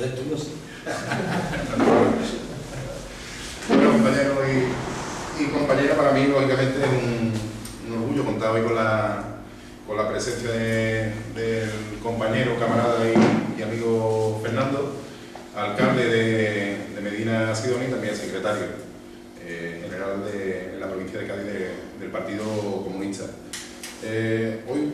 electo yo sí. Bueno, compañeros y compañeras, para mí lógicamente es un orgullo contar hoy con la presencia del compañero, camarada y amigo Fernando, alcalde de Medina Sidonia y también secretario general de la provincia de Cádiz del Partido Comunista. Hoy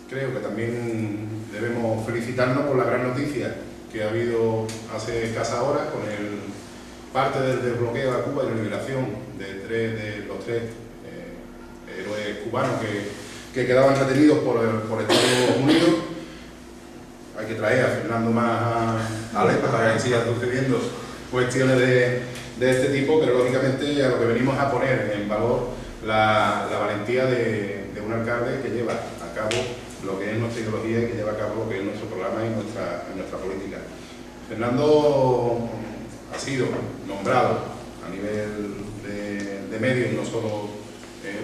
creo que también debemos felicitarnos por la gran noticia que ha habido hace escasas horas con parte del desbloqueo a Cuba y la liberación de los tres héroes cubanos que quedaban retenidos por Estados Unidos. Hay que traer a Fernando más a Alepa para que sigan sucediendo cuestiones de este tipo, pero lógicamente a lo que venimos a poner en valor la valentía de un alcalde que lleva a cabo lo que es nuestra ideología y que lleva a cabo lo que es nuestro programa y nuestra política. Fernando ha sido nombrado a nivel de medios, no solo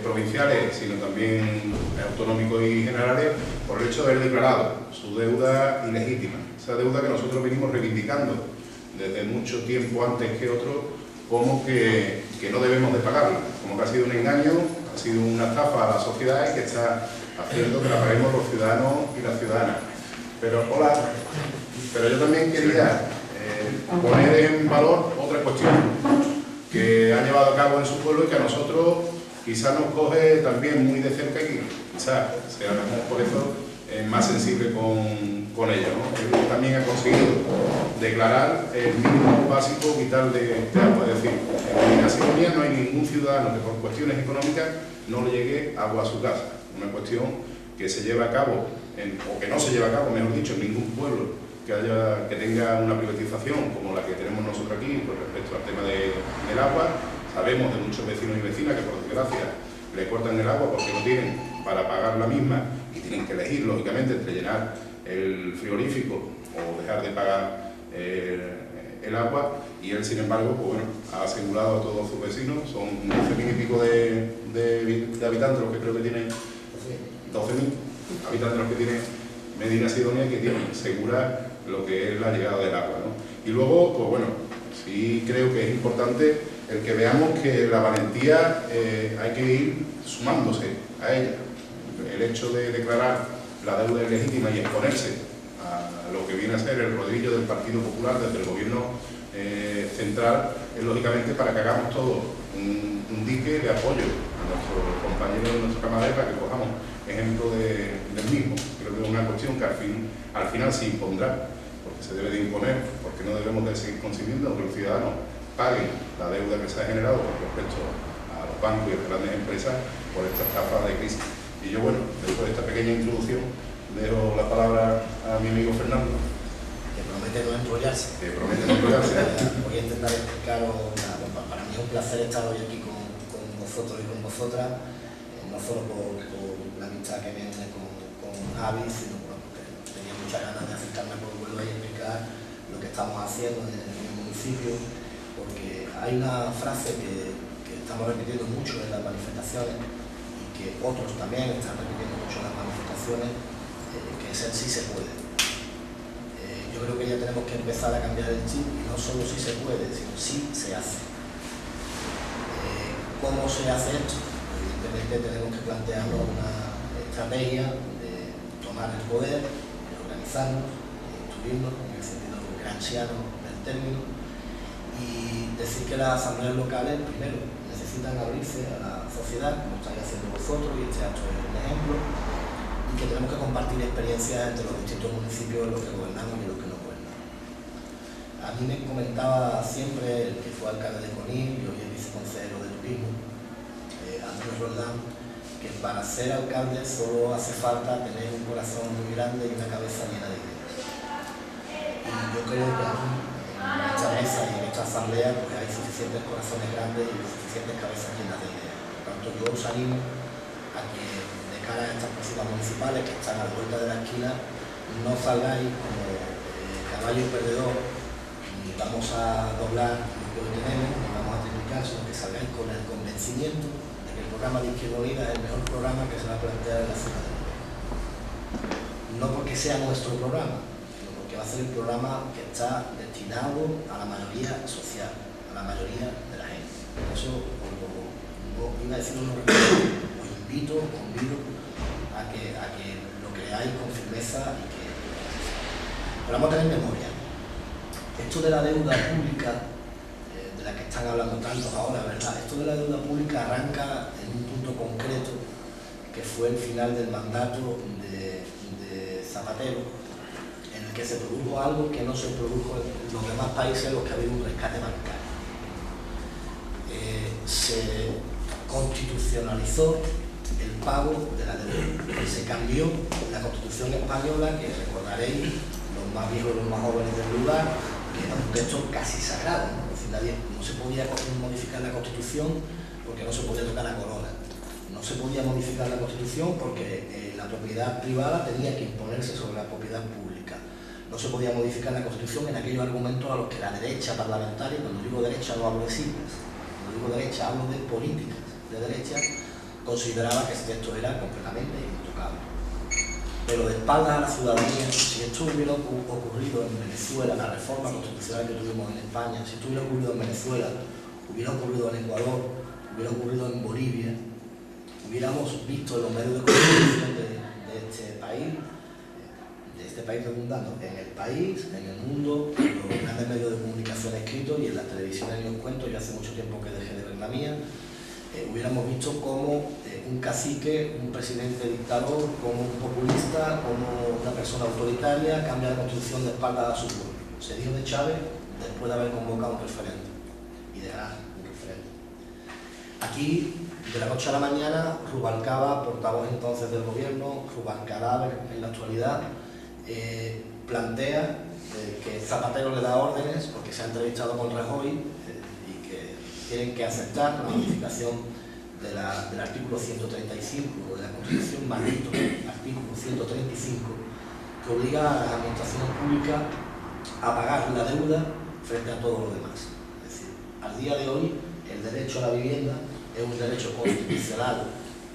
provinciales, sino también autonómicos y generales, por el hecho de haber declarado su deuda ilegítima. Esa deuda que nosotros venimos reivindicando desde mucho tiempo antes que otros, como que no debemos de pagarla, como que ha sido un engaño, ha sido una estafa a la sociedad y que está haciendo que la paguemos los ciudadanos y las ciudadanas. Pero yo también quería poner en valor otra cuestión que ha llevado a cabo en su pueblo y que a nosotros quizás nos coge también muy de cerca y quizás seamos por eso más sensibles con ello, ¿no? Él también ha conseguido declarar el mínimo básico vital de agua, es decir, en Medina Sidonia no hay ningún ciudadano que por cuestiones económicas no le llegue agua a su casa, una cuestión que se lleva a cabo, o que no se lleva a cabo, mejor dicho, en ningún pueblo que tenga una privatización como la que tenemos nosotros aquí con respecto al tema del agua. Sabemos de muchos vecinos y vecinas que por desgracia le cortan el agua porque no tienen para pagar la misma y tienen que elegir lógicamente entre llenar el frigorífico o dejar de pagar el agua, y él sin embargo pues bueno, ha asegurado a todos sus vecinos, son 12.000 y pico de habitantes los que creo que tiene, 12.000 habitantes los que tiene Medina Sidonia, que tienen segura lo que es la llegada del agua, ¿no? Y luego, pues bueno, sí creo que es importante el que veamos que la valentía hay que ir sumándose a ella. El hecho de declarar la deuda ilegítima y exponerse a lo que viene a ser el rodillo del Partido Popular desde el gobierno central es lógicamente para que hagamos todos un dique de apoyo a nuestros compañeros de nuestra Cámara para que cojamos ejemplo del mismo. Creo que es una cuestión que al final se impondrá, porque se debe de imponer, porque no debemos de seguir consumiendo que los ciudadanos paguen la deuda que se ha generado con respecto a los bancos y a las grandes empresas por esta estafa de crisis. Y yo, bueno, después de esta pequeña introducción, dejo la palabra a mi amigo Fernando. Que promete no enrollarse. Que promete no enrollarse. Voy a intentar explicaros. Para mí es un placer estar hoy aquí con vosotros y con vosotras, no solo por la amistad que me une con Javi, sino porque tenía muchas ganas de acercarme por vuelo y explicar lo que estamos haciendo en el municipio, porque hay una frase que estamos repitiendo mucho en las manifestaciones y que otros también están repitiendo mucho en las manifestaciones, que es el sí se puede. Yo creo que ya tenemos que empezar a cambiar el chip, y no solo sí se puede, sino sí se hace. ¿Cómo se hace esto? Evidentemente tenemos que plantearnos una estrategia de tomar el poder, de organizarnos, de instruirnos en el sentido gramsciano del término, y decir que las asambleas locales, primero, necesitan abrirse a la sociedad, como estáis haciendo vosotros, y este acto es un ejemplo, y que tenemos que compartir experiencias entre los distintos municipios, los que gobernamos y los que no gobernamos. A mí me comentaba siempre el que fue alcalde de Conil y hoy es viceconsejero de turismo, Andrés Roldán, que para ser alcalde solo hace falta tener un corazón muy grande y una cabeza llena de ideas. Y yo creo que aquí, en esta mesa y en esta asamblea, pues hay suficientes corazones grandes y suficientes cabezas llenas de ideas. Por tanto, yo os animo a que de cara a estas próximas municipales que están a la vuelta de la esquina, no salgáis como caballo perdedor, ni vamos a doblar lo que hoy tenemos, ni vamos a triplicar, sino que salgáis con el convencimiento de que el programa de Izquierda Unida es el mejor programa que se va a plantear en la ciudad de Nueva. No porque sea nuestro programa, sino porque porque va a ser el programa que está destinado a la mayoría social, a la mayoría de la gente. Por eso, iba a decir os convido a que lo creáis con firmeza y que podamos tener memoria. Esto de la deuda pública, de la que están hablando tantos ahora, ¿verdad? Esto de la deuda pública arranca en un punto concreto, que fue el final del mandato de Zapatero, en el que se produjo algo que no se produjo en los demás países en los que ha habido un rescate bancario. Se constitucionalizó el pago de la deuda. Se cambió la Constitución española, que recordaréis, los más viejos y los más jóvenes del lugar, que era un texto casi sagrado, ¿no? Es decir, no se podía modificar la Constitución porque no se podía tocar la corona. No se podía modificar la Constitución porque la propiedad privada tenía que imponerse sobre la propiedad pública. No se podía modificar la Constitución en aquellos argumentos a los que la derecha parlamentaria, cuando digo derecha no hablo de siglas, cuando digo derecha hablo de políticas de derecha, consideraba que este texto era completamente intocable. Pero de espaldas a la ciudadanía, si esto hubiera ocurrido en Venezuela, la reforma constitucional que tuvimos en España, si esto hubiera ocurrido en Venezuela, hubiera ocurrido en Ecuador, hubiera ocurrido en Bolivia, hubiéramos visto en los medios de comunicación de este país redundando, en el país, en el mundo, en los grandes medios de comunicación escritos y en las televisiones, ni os cuento, yo hace mucho tiempo que dejé de ver la mía, hubiéramos visto como un cacique, un presidente dictador, como un populista, como una persona autoritaria cambia la Constitución de espaldas a su pueblo. Se dio de Chávez después de haber convocado un referéndum y de ganar un referéndum. Aquí, de la noche a la mañana, Rubalcaba, portavoz entonces del gobierno, Rubalcaba en la actualidad, plantea que Zapatero le da órdenes, porque se ha entrevistado con Rajoy, y que tienen que aceptar la modificación del artículo 135 de la Constitución, maldito artículo 135, que obliga a las administraciones públicas a pagar la deuda frente a todo lo demás. Es decir, al día de hoy, el derecho a la vivienda es un derecho constitucional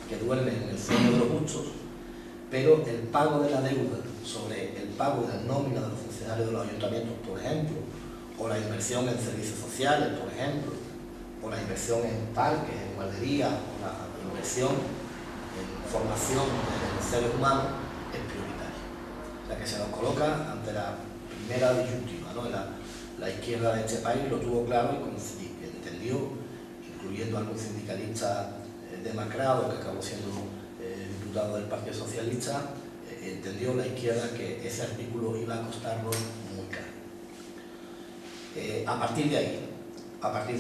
que duerme en el sueño de los justos, pero el pago de la deuda sobre el pago de la nómina de los funcionarios de los ayuntamientos, por ejemplo, o la inversión en servicios sociales, por ejemplo, o la inversión en parques, en guarderías, o la inversión en formación de los seres humanos, es prioritaria. O sea que se nos coloca ante la primera disyuntiva, ¿no? La izquierda de este país lo tuvo claro y entendió, incluyendo a algún sindicalista demacrado que acabó siendo diputado del Partido Socialista, entendió la izquierda que ese artículo iba a costarnos muy caro. A partir de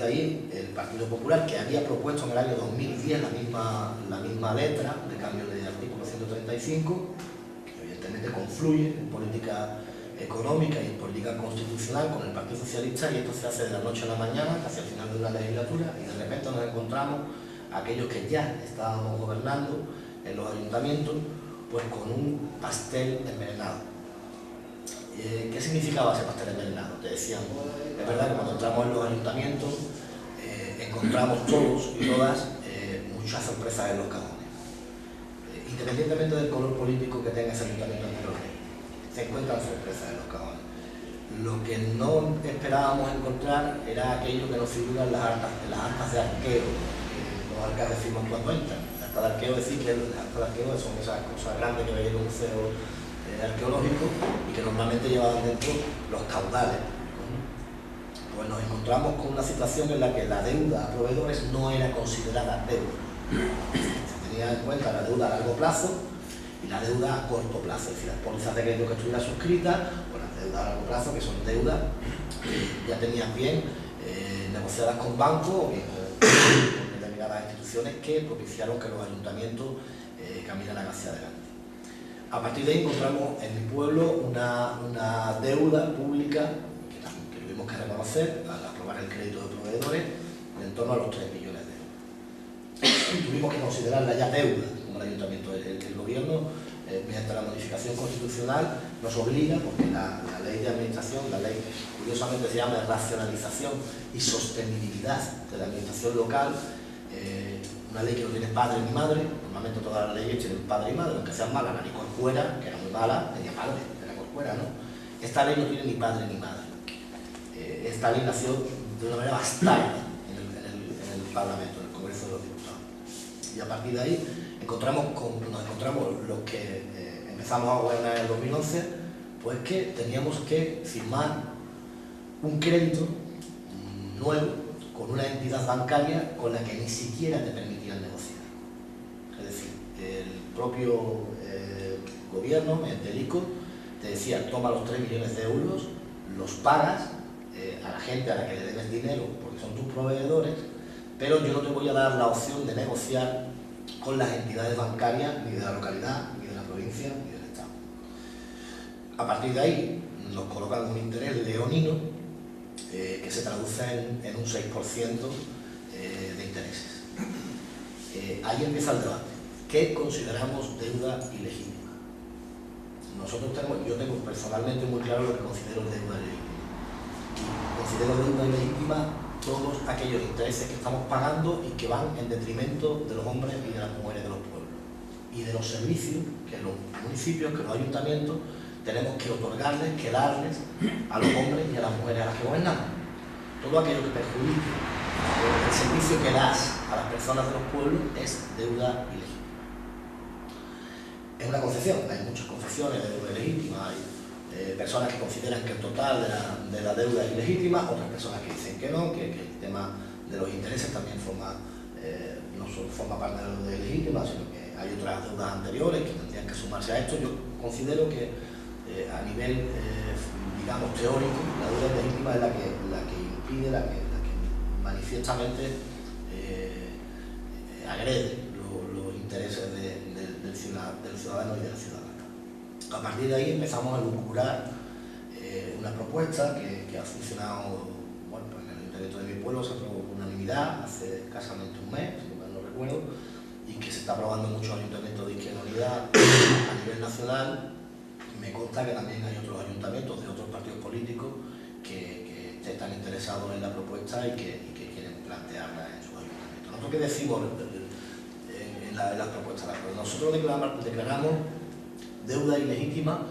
ahí, el Partido Popular, que había propuesto en el año 2010 la misma letra de cambio del artículo 135, que evidentemente confluye en política económica y en política constitucional con el Partido Socialista, y esto se hace de la noche a la mañana, casi al final de una legislatura, y de repente nos encontramos aquellos que ya estábamos gobernando en los ayuntamientos, pues con un pastel envenenado. ¿Qué significaba ese pastel envenenado? Te decían, es verdad que cuando entramos en los ayuntamientos encontramos todos y todas muchas sorpresas en los cajones. Independientemente del color político que tenga ese ayuntamiento en el rey, se encuentran sorpresas en los cajones. Lo que no esperábamos encontrar era aquello que nos figura en las actas de arqueo, los alcaldes firman cuando entran. El acta de arqueo, decir que el acta de arqueo son esas cosas grandes que veis en un museo arqueológico y que normalmente llevaban dentro los caudales. Pues nos encontramos con una situación en la que la deuda a proveedores no era considerada deuda. Se tenía en cuenta la deuda a largo plazo y la deuda a corto plazo, es decir, las pólizas de crédito que estuvieran suscritas o las deudas a largo plazo, que son deudas que ya tenían bien negociadas con bancos o bien con determinadas instituciones que propiciaron que los ayuntamientos caminaran hacia adelante. A partir de ahí encontramos en mi pueblo una deuda pública que tuvimos que reconocer al aprobar el crédito de proveedores de en torno a los 3 millones de euros. Tuvimos que considerarla ya deuda como el ayuntamiento. El gobierno, mediante la modificación constitucional, nos obliga, porque la ley de administración, la ley curiosamente se llama de racionalización y sostenibilidad de la administración local, una ley que no tiene padre ni madre. Normalmente todas las leyes tienen padre y madre, aunque sean malas. La ley Corcuera, que era muy mala, tenía padre, era Corcuera, ¿no? esta ley no tiene ni padre ni madre. Esta ley nació de una manera bastarda en el Parlamento, en el Congreso de los Diputados. Y a partir de ahí nos encontramos los que empezamos a gobernar en el 2011, pues que teníamos que firmar un crédito nuevo con una entidad bancaria con la que ni siquiera te permitían negociar. Es decir, el propio gobierno, mediante el ICO, te decía: toma los 3 millones de euros, los pagas a la gente a la que le debes dinero porque son tus proveedores, pero yo no te voy a dar la opción de negociar con las entidades bancarias ni de la localidad, ni de la provincia, ni del Estado. A partir de ahí nos colocan un interés leonino que se traduce en un 6% de intereses. Ahí empieza el debate. ¿Qué consideramos deuda ilegítima? Yo tengo personalmente muy claro lo que considero deuda ilegítima. Considero deuda ilegítima todos aquellos intereses que estamos pagando y que van en detrimento de los hombres y de las mujeres de los pueblos y de los servicios que los municipios, que los ayuntamientos tenemos que otorgarles, que darles a los hombres y a las mujeres a las que gobernamos. Todo aquello que perjudique el servicio que das a las personas de los pueblos es deuda ilegítima. Es una concepción, hay muchas concepciones de deuda ilegítima, hay personas que consideran que el total de la deuda es ilegítima, otras personas que dicen que no, que el tema de los intereses también no solo forma parte de la deuda ilegítima, sino que hay otras deudas anteriores que tendrían que sumarse a esto. Yo considero que a nivel, digamos, teórico, la deuda ilegítima es la que impide, la que manifiestamente agrede los intereses del ciudadano y de la ciudadana. A partir de ahí empezamos a lucurar una propuesta que ha funcionado, bueno, pues en el Ayuntamiento de mi pueblo se aprobó por unanimidad hace escasamente un mes, si mal no recuerdo, y que se está aprobando en muchos ayuntamientos de Izquierda Unida a nivel nacional. Me consta que también hay otros ayuntamientos de otros partidos políticos que están interesados en la propuesta y que quieren plantearla en sus ayuntamientos. ¿Nosotros qué decimos en las propuestas? Nosotros declaramos deuda ilegítima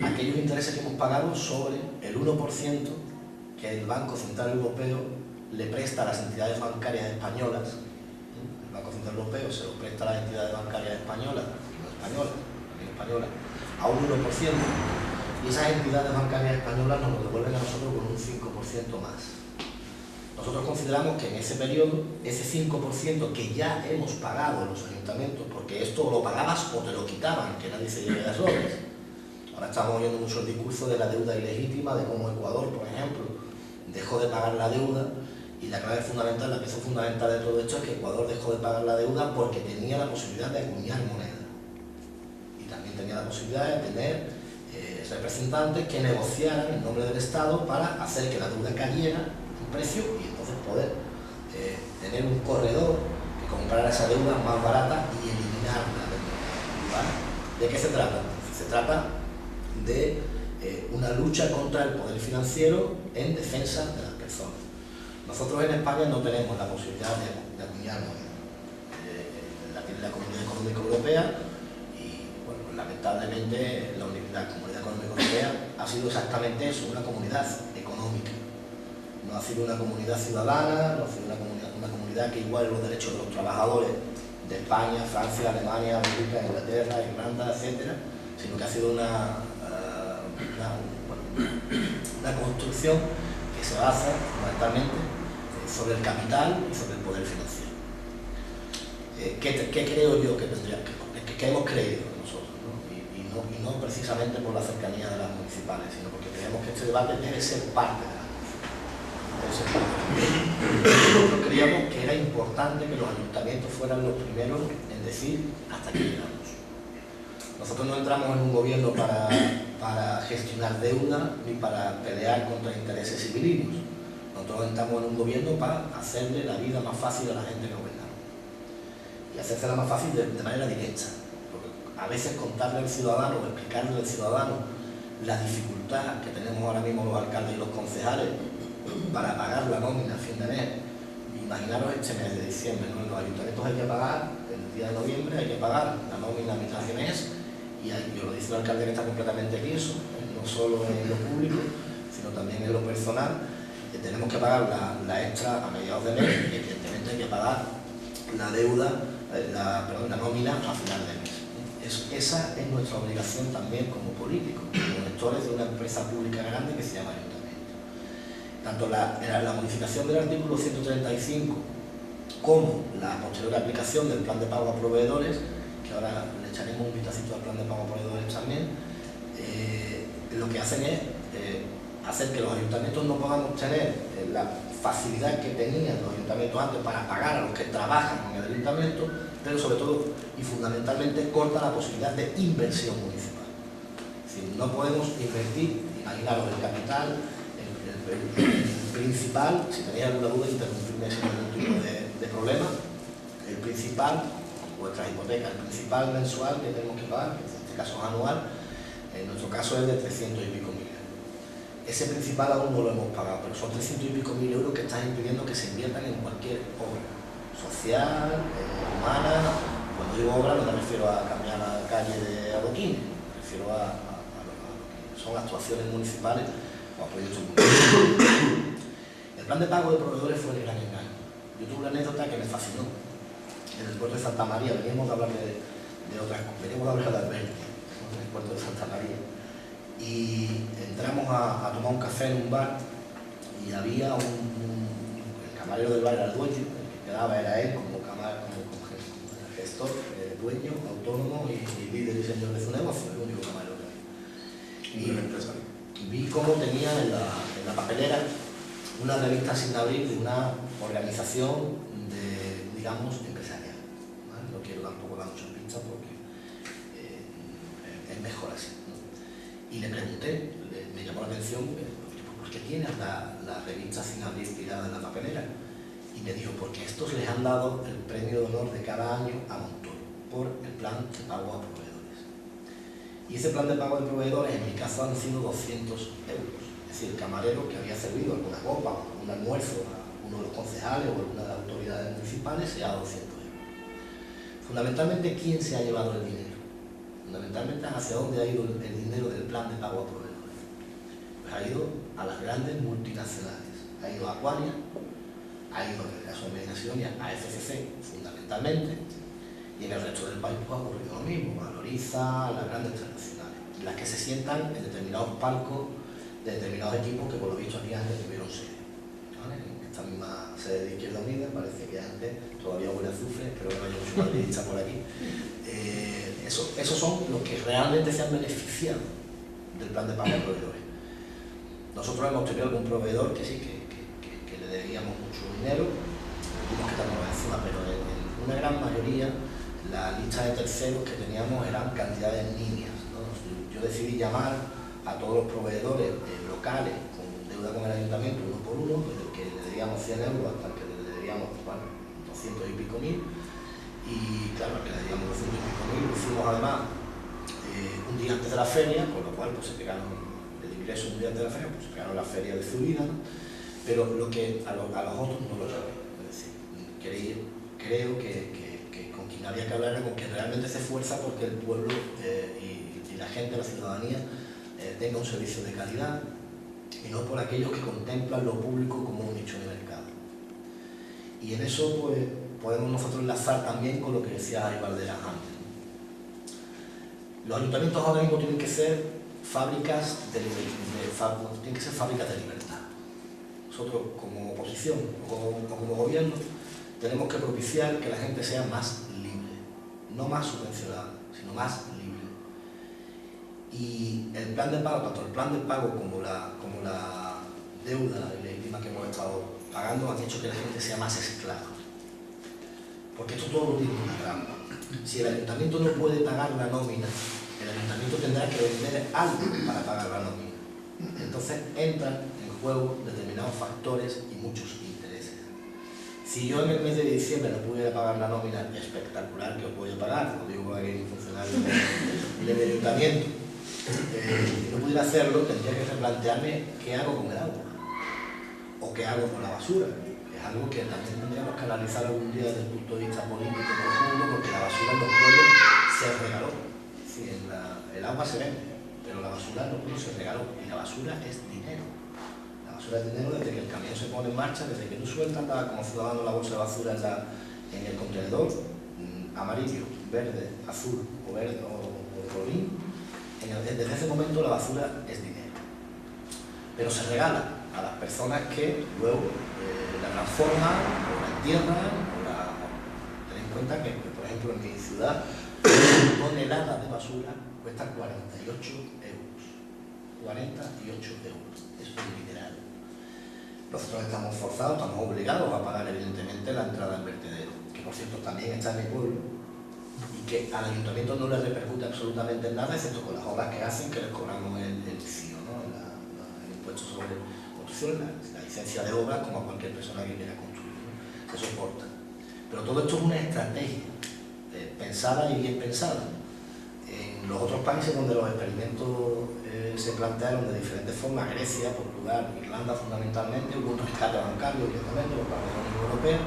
aquellos intereses que hemos pagado sobre el 1% que el Banco Central Europeo le presta a las entidades bancarias españolas. El Banco Central Europeo se lo presta a las entidades bancarias españolas, también españolas, a un 1%, y esas entidades bancarias españolas nos lo devuelven a nosotros con un 5% más. Nosotros consideramos que en ese periodo, ese 5% que ya hemos pagado en los ayuntamientos, porque esto lo pagabas o te lo quitaban, que nadie se lleve de errores. Ahora estamos oyendo mucho el discurso de la deuda ilegítima, de cómo Ecuador, por ejemplo, dejó de pagar la deuda, y la clave fundamental, la pieza fundamental de todo esto es que Ecuador dejó de pagar la deuda porque tenía la posibilidad de acuñar moneda. Y también tenía la posibilidad de tener representantes que negociaran en nombre del Estado para hacer que la deuda cayera en precio y entonces poder tener un corredor que comprara esa deuda más barata y eliminarla del mercado, ¿vale? ¿De qué se trata? Se trata de una lucha contra el poder financiero en defensa de las personas. Nosotros en España no tenemos la posibilidad de acuñar moneda. La tiene la Comunidad Económica Europea y, bueno, lamentablemente la Comunidad Económica Europea ha sido exactamente eso, una comunidad económica. No ha sido una comunidad ciudadana, no ha sido una comunidad que iguale los derechos de los trabajadores de España, Francia, Alemania, Bélgica, Inglaterra, Irlanda, etc., sino que ha sido una construcción que se basa fundamentalmente sobre el capital y sobre el poder financiero. ¿Qué creo yo que hemos creído nosotros, ¿no? Y no precisamente por la cercanía de las municipales, sino porque creemos que este debate debe ser parte de las municipales. Nosotros creíamos que era importante que los ayuntamientos fueran los primeros en decir hasta aquí llegamos. Nosotros no entramos en un gobierno para gestionar deuda ni para pelear contra intereses civilinos. Nosotros entramos en un gobierno para hacerle la vida más fácil a la gente que gobernamos. Y hacérsela más fácil de manera directa. Porque a veces contarle al ciudadano o explicarle al ciudadano la dificultad que tenemos ahora mismo los alcaldes y los concejales para pagar la nómina a fin de mes. Imaginaros este mes de diciembre, ¿no? En los ayuntamientos hay que pagar, el día de noviembre hay que pagar la nómina a mitad de mes, y yo lo dice el alcalde que está completamente tieso, no solo en lo público, sino también en lo personal. Tenemos que pagar la extra a mediados de mes y evidentemente hay que pagar la deuda, la nómina a final de mes. Esa es nuestra obligación también como políticos, como gestores de una empresa pública grande que se llama Ayuntamiento. Tanto la modificación del artículo 135 como la posterior aplicación del plan de pago a proveedores, que ahora le echaremos un vistacito al plan de pago a proveedores también, lo que hacen es hacer que los ayuntamientos no podamos tener la facilidad que tenían los ayuntamientos antes para pagar a los que trabajan en el ayuntamiento, pero sobre todo y fundamentalmente corta la posibilidad de inversión municipal. Es decir, no podemos invertir, imaginaros el capital, el principal, si tenéis alguna duda, interrumpirme sin ningún tipo de problema, el principal, vuestra hipoteca, el principal mensual que tenemos que pagar, que en este caso es anual, en nuestro caso es de 300 y pico mil euros. Ese principal aún no lo hemos pagado, pero son 300 y pico mil euros que están impidiendo que se inviertan en cualquier obra social, humana. Cuando digo obra no me refiero a cambiar la calle de adoquines, me refiero a lo que son actuaciones municipales o a proyectos municipales. El plan de pago de proveedores fue el gran engaño. Yo tuve una anécdota que me fascinó. En el puerto de Santa María, veníamos de hablar veníamos de hablar de Alberti, en el puerto de Santa María, y entramos a tomar un café en un bar y había el camarero del bar era el dueño, el que quedaba era él como gestor, dueño, autónomo y líder y señor de su negocio, el único camarero que había. Y vi cómo tenía en la papelera una revista sin abrir de una organización digamos, empresarial. ¿Vale? No quiero tampoco dar muchas pistas porque es mejor así, ¿no? Y le pregunté, me llamó la atención, ¿por qué tienes la revista sin abrir tirada en la papelera? Y me dijo, porque estos les han dado el premio de honor de cada año a Montoro por el plan de pago a proveedores. Y ese plan de pago de proveedores, en mi caso, han sido 200 euros. Es decir, el camarero que había servido alguna copa, un almuerzo a uno de los concejales o alguna de las autoridades municipales se ha dado 200 euros. Fundamentalmente, ¿quién se ha llevado el dinero? Fundamentalmente, ¿hacia dónde ha ido el dinero del plan de pago a proveedores? Pues ha ido a las grandes multinacionales. Ha ido a Aqualia, ha ido, en el caso de Medinacionia, a FCC, fundamentalmente, y en el resto del país pues, ha ocurrido lo mismo, a Loriza, a las grandes transnacionales, las que se sientan en determinados palcos de determinados equipos que por lo visto aquí antes tuvieron sede. ¿Vale? En esta misma sede de Izquierda Unida, parece que antes todavía huele a azufre, espero que no haya mucho madridista por aquí. Esos son los que realmente se han beneficiado del plan de pago a proveedores. Nosotros hemos tenido algún proveedor que sí, que le debíamos mucho dinero, tuvimos que darnos encima, pero en una gran mayoría la lista de terceros que teníamos eran cantidades niñas, ¿no? Yo decidí llamar a todos los proveedores locales con deuda con el ayuntamiento uno por uno, desde el que le debíamos 100 euros hasta el que le debíamos 200 y pico mil, y claro, que le debíamos 200 y pico mil, lo hicimos además un día antes de la feria, con lo cual pues, se pegaron el ingreso un día antes de la feria, pues se pegaron la feria de su vida, ¿no? Pero lo que a los otros no lo saben. Es decir, creo que con quien había que hablar era con quien realmente se esfuerza porque el pueblo y la gente, la ciudadanía, tenga un servicio de calidad y no por aquellos que contemplan lo público como un nicho de mercado. Y en eso pues, podemos nosotros enlazar también con lo que decía Jaime Valderas antes. Los ayuntamientos ahora mismo tienen que ser fábricas de libertad. Nosotros como oposición o como gobierno tenemos que propiciar que la gente sea más libre, no más subvencionada, sino más libre. Y el plan de pago, tanto el plan de pago como la deuda ilegítima que hemos estado pagando han hecho que la gente sea más esclava. Porque esto todo lo tiene una trampa. Si el ayuntamiento no puede pagar la nómina, el ayuntamiento tendrá que vender algo para pagar la nómina. Entonces entran en juego determinados factores y muchos intereses. Si yo en el mes de diciembre no pudiera pagar la nómina espectacular que os voy a pagar, lo digo aquí un funcionario del ayuntamiento, si no pudiera hacerlo, tendría que replantearme qué hago con el agua o qué hago con la basura. Es algo que también tendríamos que analizar algún día desde el punto de vista político profundo, porque la basura en los pueblos se regaló. Sí, el agua se vende, pero la basura no se regaló, y la basura es dinero. La basura es dinero desde que el camión se pone en marcha, desde que tú sueltas como ciudadano la bolsa de basura ya en el contenedor, amarillo, verde, azul o verde o de colorín. Desde ese momento la basura es dinero, pero se regala a las personas que luego la transforman o la entierran ten en cuenta que, por ejemplo, en mi ciudad una tonelada de basura cuesta 48 euros. 48 euros, es un dineral. Nosotros estamos forzados, estamos obligados a pagar evidentemente la entrada al vertedero, que por cierto también está en mi pueblo, y que al ayuntamiento no le repercute absolutamente nada, excepto con las obras que hacen, que les cobramos el CIO, ¿no? el impuesto sobre construcción, la licencia de obra, como a cualquier persona que quiera construir, ¿no? Se soporta. Pero todo esto es una estrategia pensada y bien pensada. En los otros países donde los experimentos se plantearon de diferentes formas, Grecia, Portugal, Irlanda fundamentalmente, hubo un rescate bancario directamente por parte de la Unión Europea,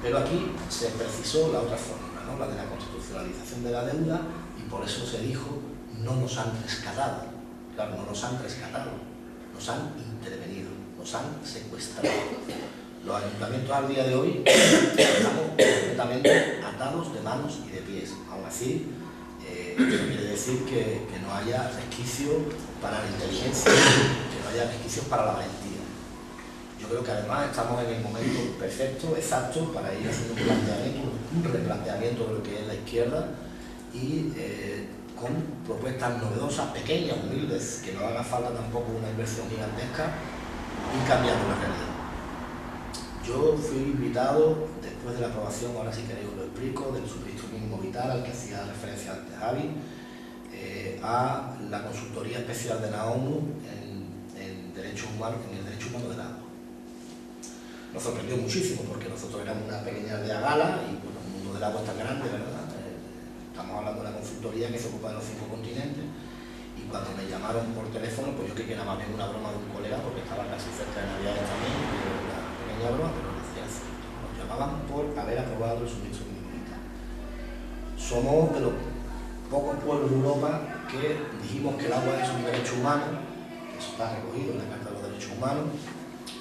pero aquí se precisó la otra forma, ¿no? La de la constitucionalización de la deuda, y por eso se dijo: no nos han rescatado. Claro, no nos han rescatado, nos han intervenido, nos han secuestrado. Los ayuntamientos al día de hoy estamos completamente atados de manos y de pies. Aún así, eso quiere decir que no haya resquicio para la inteligencia, que no haya resquicios para la valentía. Yo creo que además estamos en el momento perfecto, exacto, para ir haciendo un replanteamiento de lo que es la izquierda, y con propuestas novedosas, pequeñas, humildes, que no haga falta tampoco una inversión gigantesca, y cambiando la realidad. Yo fui invitado, después de la aprobación, ahora si queréis os lo explico, del suministro mínimo vital al que hacía referencia antes Javi, a la consultoría especial de la ONU en derechos humanos, en el derecho humano del agua. Nos sorprendió muchísimo porque nosotros éramos una pequeña aldea gala y bueno, el mundo del agua es tan grande, ¿verdad? Estamos hablando de una consultoría que se ocupa de los 5 continentes, y cuando me llamaron por teléfono, pues yo creí que era más bien una broma de un colega porque estaba casi cerca de Navidad también, broma, pero no hacía cierto. Nos llamaban por haber aprobado el suministro mínimo vital. Somos de los pocos pueblos de Europa que dijimos que el agua es un derecho humano, que eso está recogido en la Carta de los Derechos Humanos,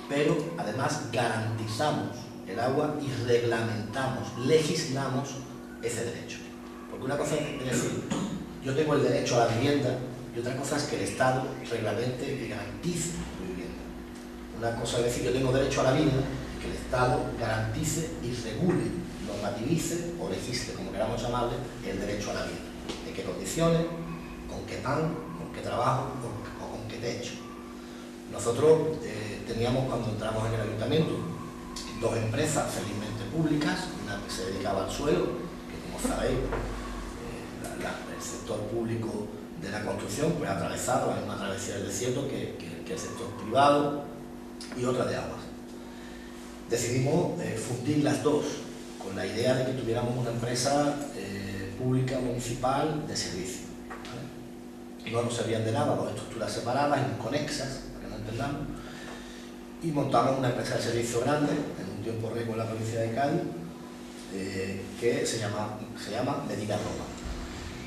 pero además garantizamos el agua y reglamentamos, legislamos ese derecho. Porque una cosa es decir, yo tengo el derecho a la vivienda, y otra cosa es que el Estado reglamente y garantice mi vivienda. Una cosa es decir, yo tengo derecho a la vida, y que el Estado garantice y regule, normativice o legisle, como queramos llamarle, el derecho a la vida. ¿En qué condiciones? ¿Con qué pan? ¿Con qué trabajo? ¿O con qué techo? Nosotros teníamos, cuando entramos en el ayuntamiento, 2 empresas felizmente públicas, una que se dedicaba al suelo, que como sabéis, el sector público de la construcción pues atravesado, hay una travesía del desierto que el sector privado, y otra de aguas. Decidimos fundir las dos, con la idea de que tuviéramos una empresa pública municipal de servicio, ¿vale? No nos servían de nada 2 estructuras separadas, inconexas, para que no entendamos, y montamos una empresa de servicio grande, en un tiempo récord en la provincia de Cádiz, que se llama Medina Roma.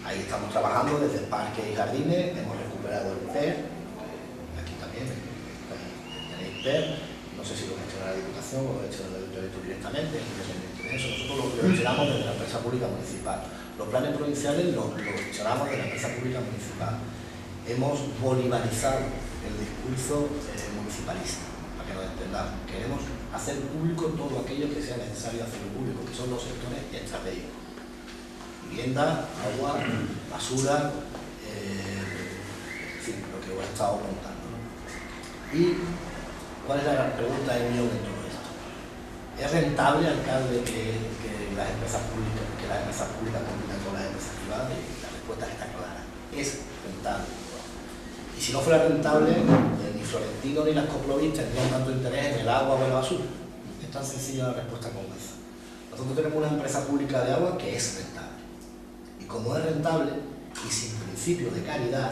Ahí estamos trabajando desde parques y jardines, hemos recuperado el PER, aquí también tenéis PER, no sé si lo gestiona la Diputación o lo gestiona el Ayuntamiento directamente, independientemente de eso. Nosotros lo gestionamos desde la empresa pública municipal. Los planes provinciales los gestionamos desde la empresa pública municipal. Hemos bolivarizado el discurso municipalista, para que nos entendamos. Queremos hacer público todo aquello que sea necesario hacer público, que son los sectores estratégicos. Vivienda, agua, basura, en fin, lo que os he estado contando, ¿no? ¿Y cuál es la gran pregunta de millón en todo esto? ¿Es rentable, alcalde, que las empresas públicas compitan con las empresas privadas? Y la respuesta está clara, es rentable. Y si no fuera rentable, ni Florentino ni las coplovistas tendrían tanto interés en el agua o en la basura. Es tan sencilla la respuesta como esa. Nosotros tenemos una empresa pública de agua que es rentable. Como es rentable y sin principio de caridad,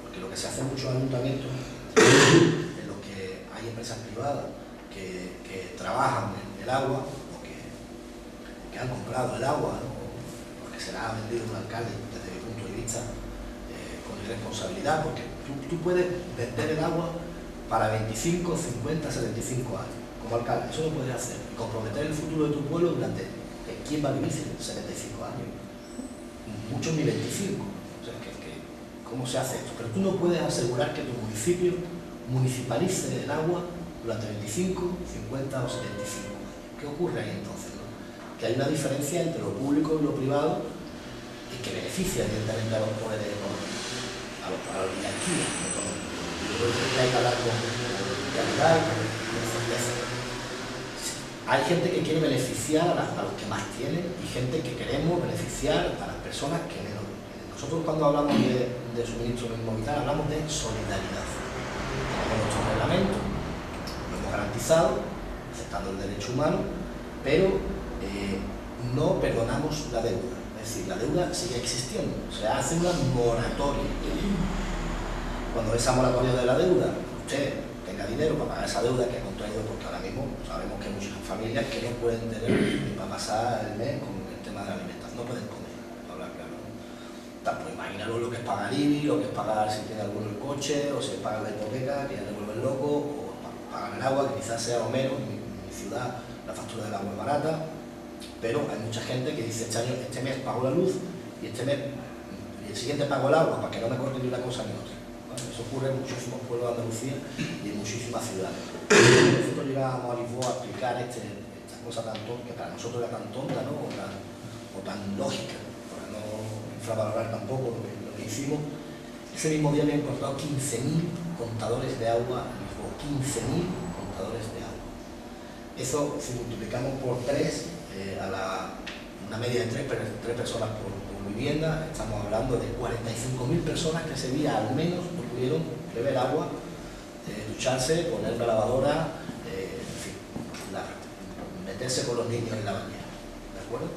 porque lo que se hace en muchos ayuntamientos, en los que hay empresas privadas que trabajan en el agua, o que han comprado el agua, ¿no? Porque se la ha vendido un alcalde, desde mi punto de vista, irresponsabilidad, porque tú puedes vender el agua para 25, 50, 75 años, como alcalde. Eso lo puedes hacer, y comprometer el futuro de tu pueblo durante... ¿Quién va a vivir 75 años? Muchos ni 25. O sea, ¿cómo se hace esto? Pero tú no puedes asegurar que tu municipio municipalice el agua durante 25, 50 o 75 años. ¿Qué ocurre ahí entonces, no? Que hay una diferencia entre lo público y lo privado, y que beneficia directamente a los poderes económicos, a los oligarquías económicos. Yo creo que hay que hablar con realidad y con certeza. Hay gente que quiere beneficiar a los que más tienen, y gente que queremos beneficiar a las personas que menos tienen. Nosotros, cuando hablamos de suministro mínimo vital, hablamos de solidaridad. Tenemos nuestro reglamento, lo hemos garantizado, aceptando el derecho humano, pero no perdonamos la deuda. Es decir, la deuda sigue existiendo, se hace una moratoria. Cuando esa moratoria de la deuda, usted tenga dinero para pagar esa deuda que ha contraído, porque ahora mismo sabemos que hay muchas familias que no pueden tener ni para pasar el mes con el tema de la alimentación, no pueden comer, para hablar claro, ¿no? Pues imagínalo lo que es pagar IBI, lo que es pagar si tiene alguno el coche, o si paga la hipoteca, que ya te vuelven loco, o pagar el agua, que quizás sea o menos. En mi ciudad la factura del agua es barata, pero hay mucha gente que dice este mes pago la luz y el siguiente pago el agua, para que no me corte ni una cosa ni otra. Bueno, eso ocurre en muchísimos pueblos de Andalucía y en muchísimas ciudades. Nosotros llegábamos a Lisboa a explicar esta cosa tan tonta, que para nosotros era tan tonta, ¿no? o tan lógica, para no infravalorar tampoco lo que hicimos. Ese mismo día había importado 15.000 contadores de agua en Lisboa, 15.000 contadores de agua. Eso, si multiplicamos por 3, una media de 3 personas por vivienda, estamos hablando de 45.000 personas que ese día al menos no pudieron beber agua, ducharse, poner la lavadora, en fin, meterse con los niños en la bañera, ¿de acuerdo?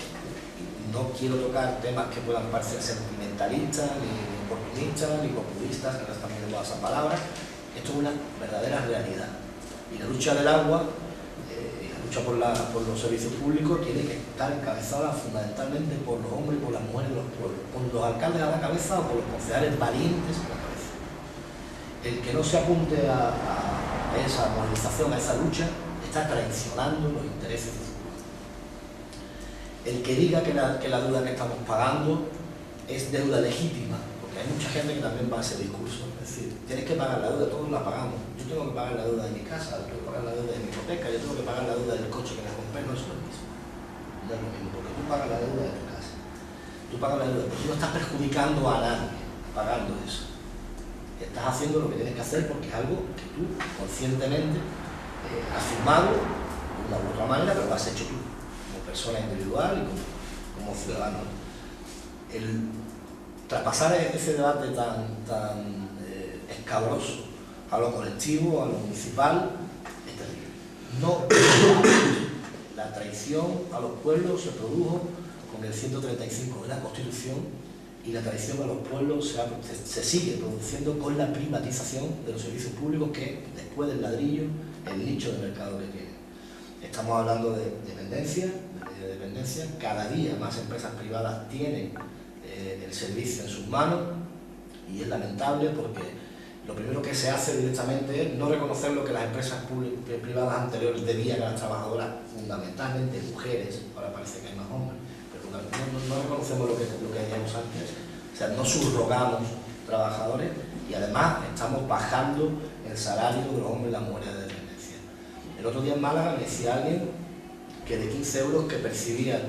No quiero tocar temas que puedan parecer sentimentalistas, ni oportunistas, ni populistas, que ahora están viendo esa palabra. Esto es una verdadera realidad. Y la lucha del agua, por los servicios públicos, tiene que estar encabezada fundamentalmente por los hombres y por las mujeres de los pueblos, por los alcaldes a la cabeza o por los concejales valientes a la cabeza. El que no se apunte a esa movilización, a esa lucha, está traicionando los intereses de su pueblo. El que diga que la deuda que estamos pagando es deuda legítima, porque hay mucha gente que también va a ese discurso, es decir, tienes que pagar la deuda, todos la pagamos. Yo tengo que pagar la deuda de mi casa, yo tengo que pagar la deuda de mi hipoteca, yo tengo que pagar la deuda del coche que me compré, no es lo mismo. No es lo mismo, porque tú pagas la deuda de tu casa. Tú pagas la deuda, pero tú no estás perjudicando a nadie pagando eso. Estás haciendo lo que tienes que hacer porque es algo que tú conscientemente has firmado de una u otra manera, pero lo has hecho tú, como persona individual y como ciudadano. El traspasar ese debate tan escabroso a lo colectivo, a lo municipal, es terrible. No, la traición a los pueblos se produjo con el 135 de la Constitución, y la traición a los pueblos se sigue produciendo con la privatización de los servicios públicos, que después del ladrillo, el nicho de mercado que tiene. Estamos hablando de dependencia, cada día más empresas privadas tienen el servicio en sus manos, y es lamentable porque lo primero que se hace directamente es no reconocer lo que las empresas privadas anteriores debían a las trabajadoras, fundamentalmente mujeres, ahora parece que hay más hombres, pero no reconocemos lo que hacíamos antes, o sea, no subrogamos trabajadores, y además estamos bajando el salario de los hombres y las mujeres de dependencia. El otro día en Málaga me decía alguien que de 15 euros que percibía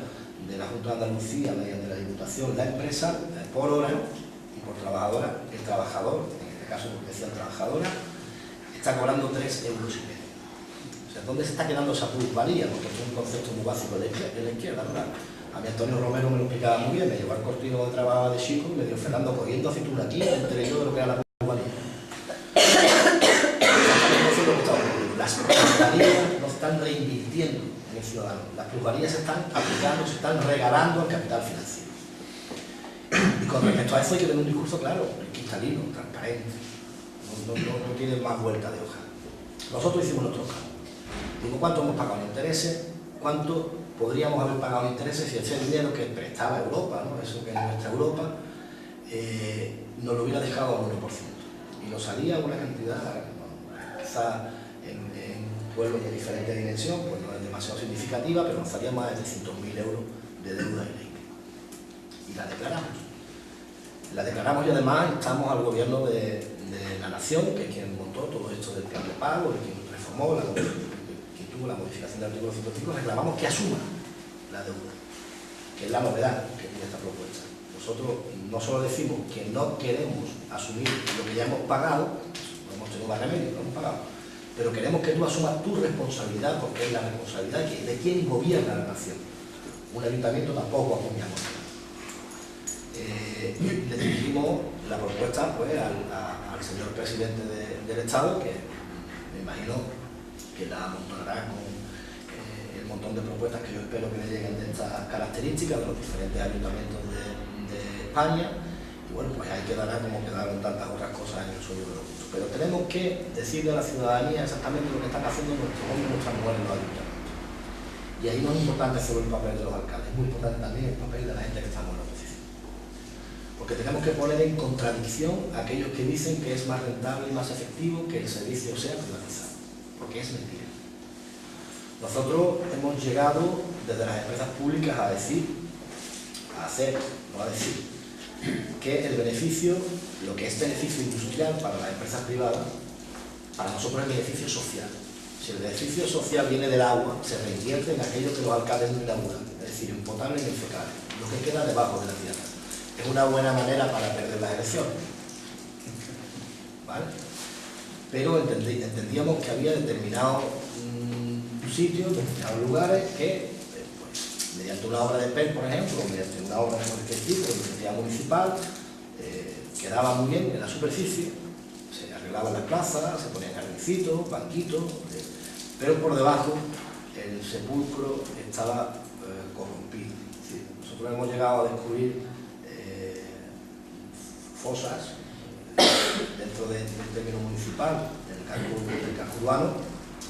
de la Junta de Andalucía mediante la Diputación la empresa por hora y por trabajadora, el trabajador, en este caso porque decía trabajadora, está cobrando 3,5 euros. O sea, ¿dónde se está quedando esa plusvalía? Porque es un concepto muy básico de la izquierda, ¿verdad? A mí Antonio Romero me lo explicaba muy bien, me llevó al cortino de trabajo de chico y me dijo: Fernando, cogiendo aceituna aquí, entre yo de lo que era la plusvalía. Las plusvalías no están reinvirtiendo en el ciudadano, las plusvalías se están aplicando, se están regalando al capital financiero. Y con respecto a eso hay que tener un discurso claro, cristalino, transparente, no tiene más vuelta de hoja. Nosotros hicimos nuestro cálculo. Digo, ¿cuánto hemos pagado en intereses? ¿Cuánto podríamos haber pagado en intereses si ese dinero que prestaba Europa, ¿no? Eso que es nuestra Europa, nos lo hubiera dejado a un 1%. Y nos salía una cantidad, quizás en pueblos de diferente dimensión, pues no es demasiado significativa, pero nos salía más de 300.000 euros de deuda inédita. Y la declaramos. La declaramos y además instamos al gobierno de la nación, que es quien montó todo esto del plan de pago, que quien reformó, quien tuvo la modificación del artículo 105, reclamamos que asuma la deuda, que es la novedad que tiene esta propuesta. Nosotros no solo decimos que no queremos asumir lo que ya hemos pagado, no hemos tenido más remedio, lo hemos pagado, pero queremos que tú asumas tu responsabilidad, porque es la responsabilidad de quien gobierna la nación. Un ayuntamiento tampoco acuñamos. Le dirigimos la propuesta pues, al señor presidente del Estado, que me imagino que la amontonará con el montón de propuestas que yo espero que le lleguen de estas características de los diferentes ayuntamientos de España. Y bueno, pues ahí quedará como quedaron tantas otras cosas en el sueño de los justos. Pero tenemos que decirle a la ciudadanía exactamente lo que están haciendo nuestros hombres y nuestras mujeres en los ayuntamientos. Y ahí no es importante solo el papel de los alcaldes, es muy importante también el papel de la gente que estamos en la oposición. Porque tenemos que poner en contradicción a aquellos que dicen que es más rentable y más efectivo que el servicio sea privatizado, porque es mentira. Nosotros hemos llegado desde las empresas públicas a decir, que el beneficio, lo que es beneficio industrial para las empresas privadas, para nosotros es beneficio social. Si el beneficio social viene del agua, se reinvierte en aquello que los alcaldes no inauguran, es decir, en potable y en fecal, lo que queda debajo de la tierra. Es una buena manera para perder las elecciones, ¿vale? Pero entendíamos que había determinados sitios, determinados lugares que, pues, mediante una obra de PER, por ejemplo, o mediante una obra de cualquier tipo, de iniciativa municipal, quedaba muy bien en la superficie, se arreglaban las plazas, se ponían jardincitos, banquitos, pero por debajo el sepulcro estaba corrompido. Es decir, nosotros hemos llegado a descubrir fosas dentro del término municipal, del casco urbano,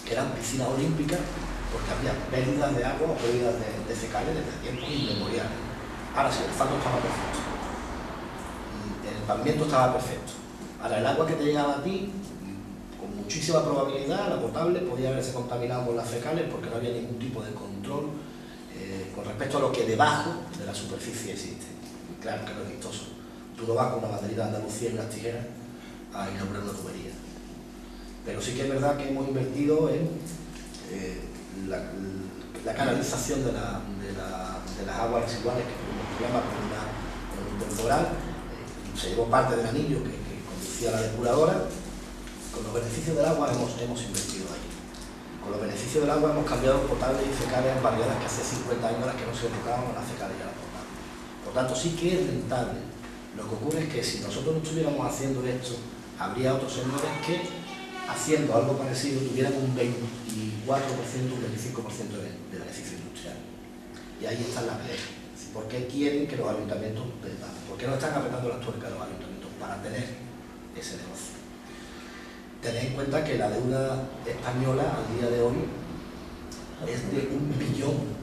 que eran piscinas olímpicas, porque había pérdidas de agua o pérdidas de fecales desde tiempos inmemoriales. Ahora sí, el asfalto estaba perfecto, el pavimento estaba perfecto. Ahora, el agua que te llegaba a ti, con muchísima probabilidad, la potable, podía haberse contaminado con las fecales porque no había ningún tipo de control con respecto a lo que debajo de la superficie existe. Y claro que no es vistoso. Tú no vas con una banderita de Andalucía y unas tijeras a inaugurar una tubería. Pero sí que es verdad que hemos invertido en la canalización de las aguas residuales que tuvimos problemas con un temporal. Se llevó parte del anillo que conducía a la depuradora. Con los beneficios del agua hemos invertido ahí. Con los beneficios del agua hemos cambiado potables y fecales en barriadas que hace 50 años las que no se tocaban las fecales y las potables. Por tanto, sí que es rentable. Lo que ocurre es que si nosotros no estuviéramos haciendo esto, habría otros señores que, haciendo algo parecido, tuvieran un 24%, un 25% de beneficio industrial. Y ahí está la pelea. ¿Por qué quieren que los ayuntamientos vendan? ¿Por qué no están apretando las tuercas los ayuntamientos para tener ese negocio? Tened en cuenta que la deuda española al día de hoy es de 1 billón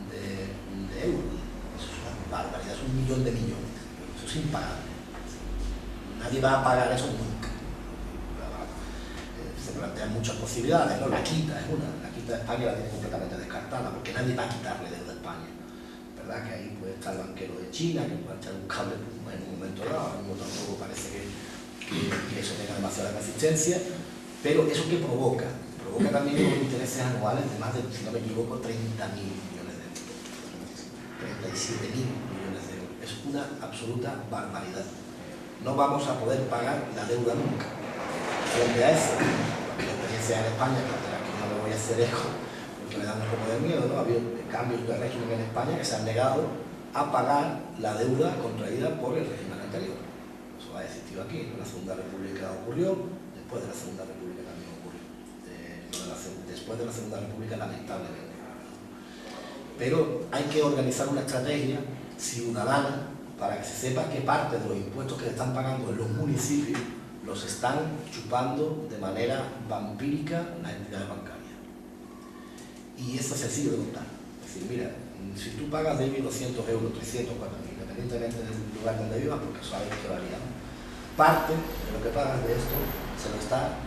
de euros. Eso es una barbaridad, es 1 millón de millones. Eso es impagable. Nadie va a pagar eso nunca. Se plantean muchas posibilidades, ¿no? La quita es una. La quita de España la tiene completamente descartada, porque nadie va a quitarle deuda a España. ¿Verdad? Que ahí puede estar el banquero de China, que puede echar un cable en un momento dado, no tampoco parece que eso tenga demasiada consistencia, pero ¿eso qué provoca? Provoca también unos intereses anuales de más de, si no me equivoco, 30.000 millones de euros. 37.000 millones de euros. Es una absoluta barbaridad. No vamos a poder pagar la deuda nunca. Frente a eso, la experiencia en España, que aquí no me voy a hacer eco, porque me da un poco de miedo, ¿no? Ha habido cambios de régimen en España que se han negado a pagar la deuda contraída por el régimen anterior. Eso ha existido aquí, en la Segunda República ocurrió, después de la Segunda República también ocurrió. Después de la Segunda República, lamentablemente. Pero hay que organizar una estrategia ciudadana para que se sepa que parte de los impuestos que se están pagando en los municipios los están chupando de manera vampírica las entidades bancarias. Y eso es sencillo de contar. Es decir, mira, si tú pagas de 1.200 euros, 300, 4.000, independientemente del lugar donde vivas, porque sabes que varía. Parte de lo que pagas de esto se lo está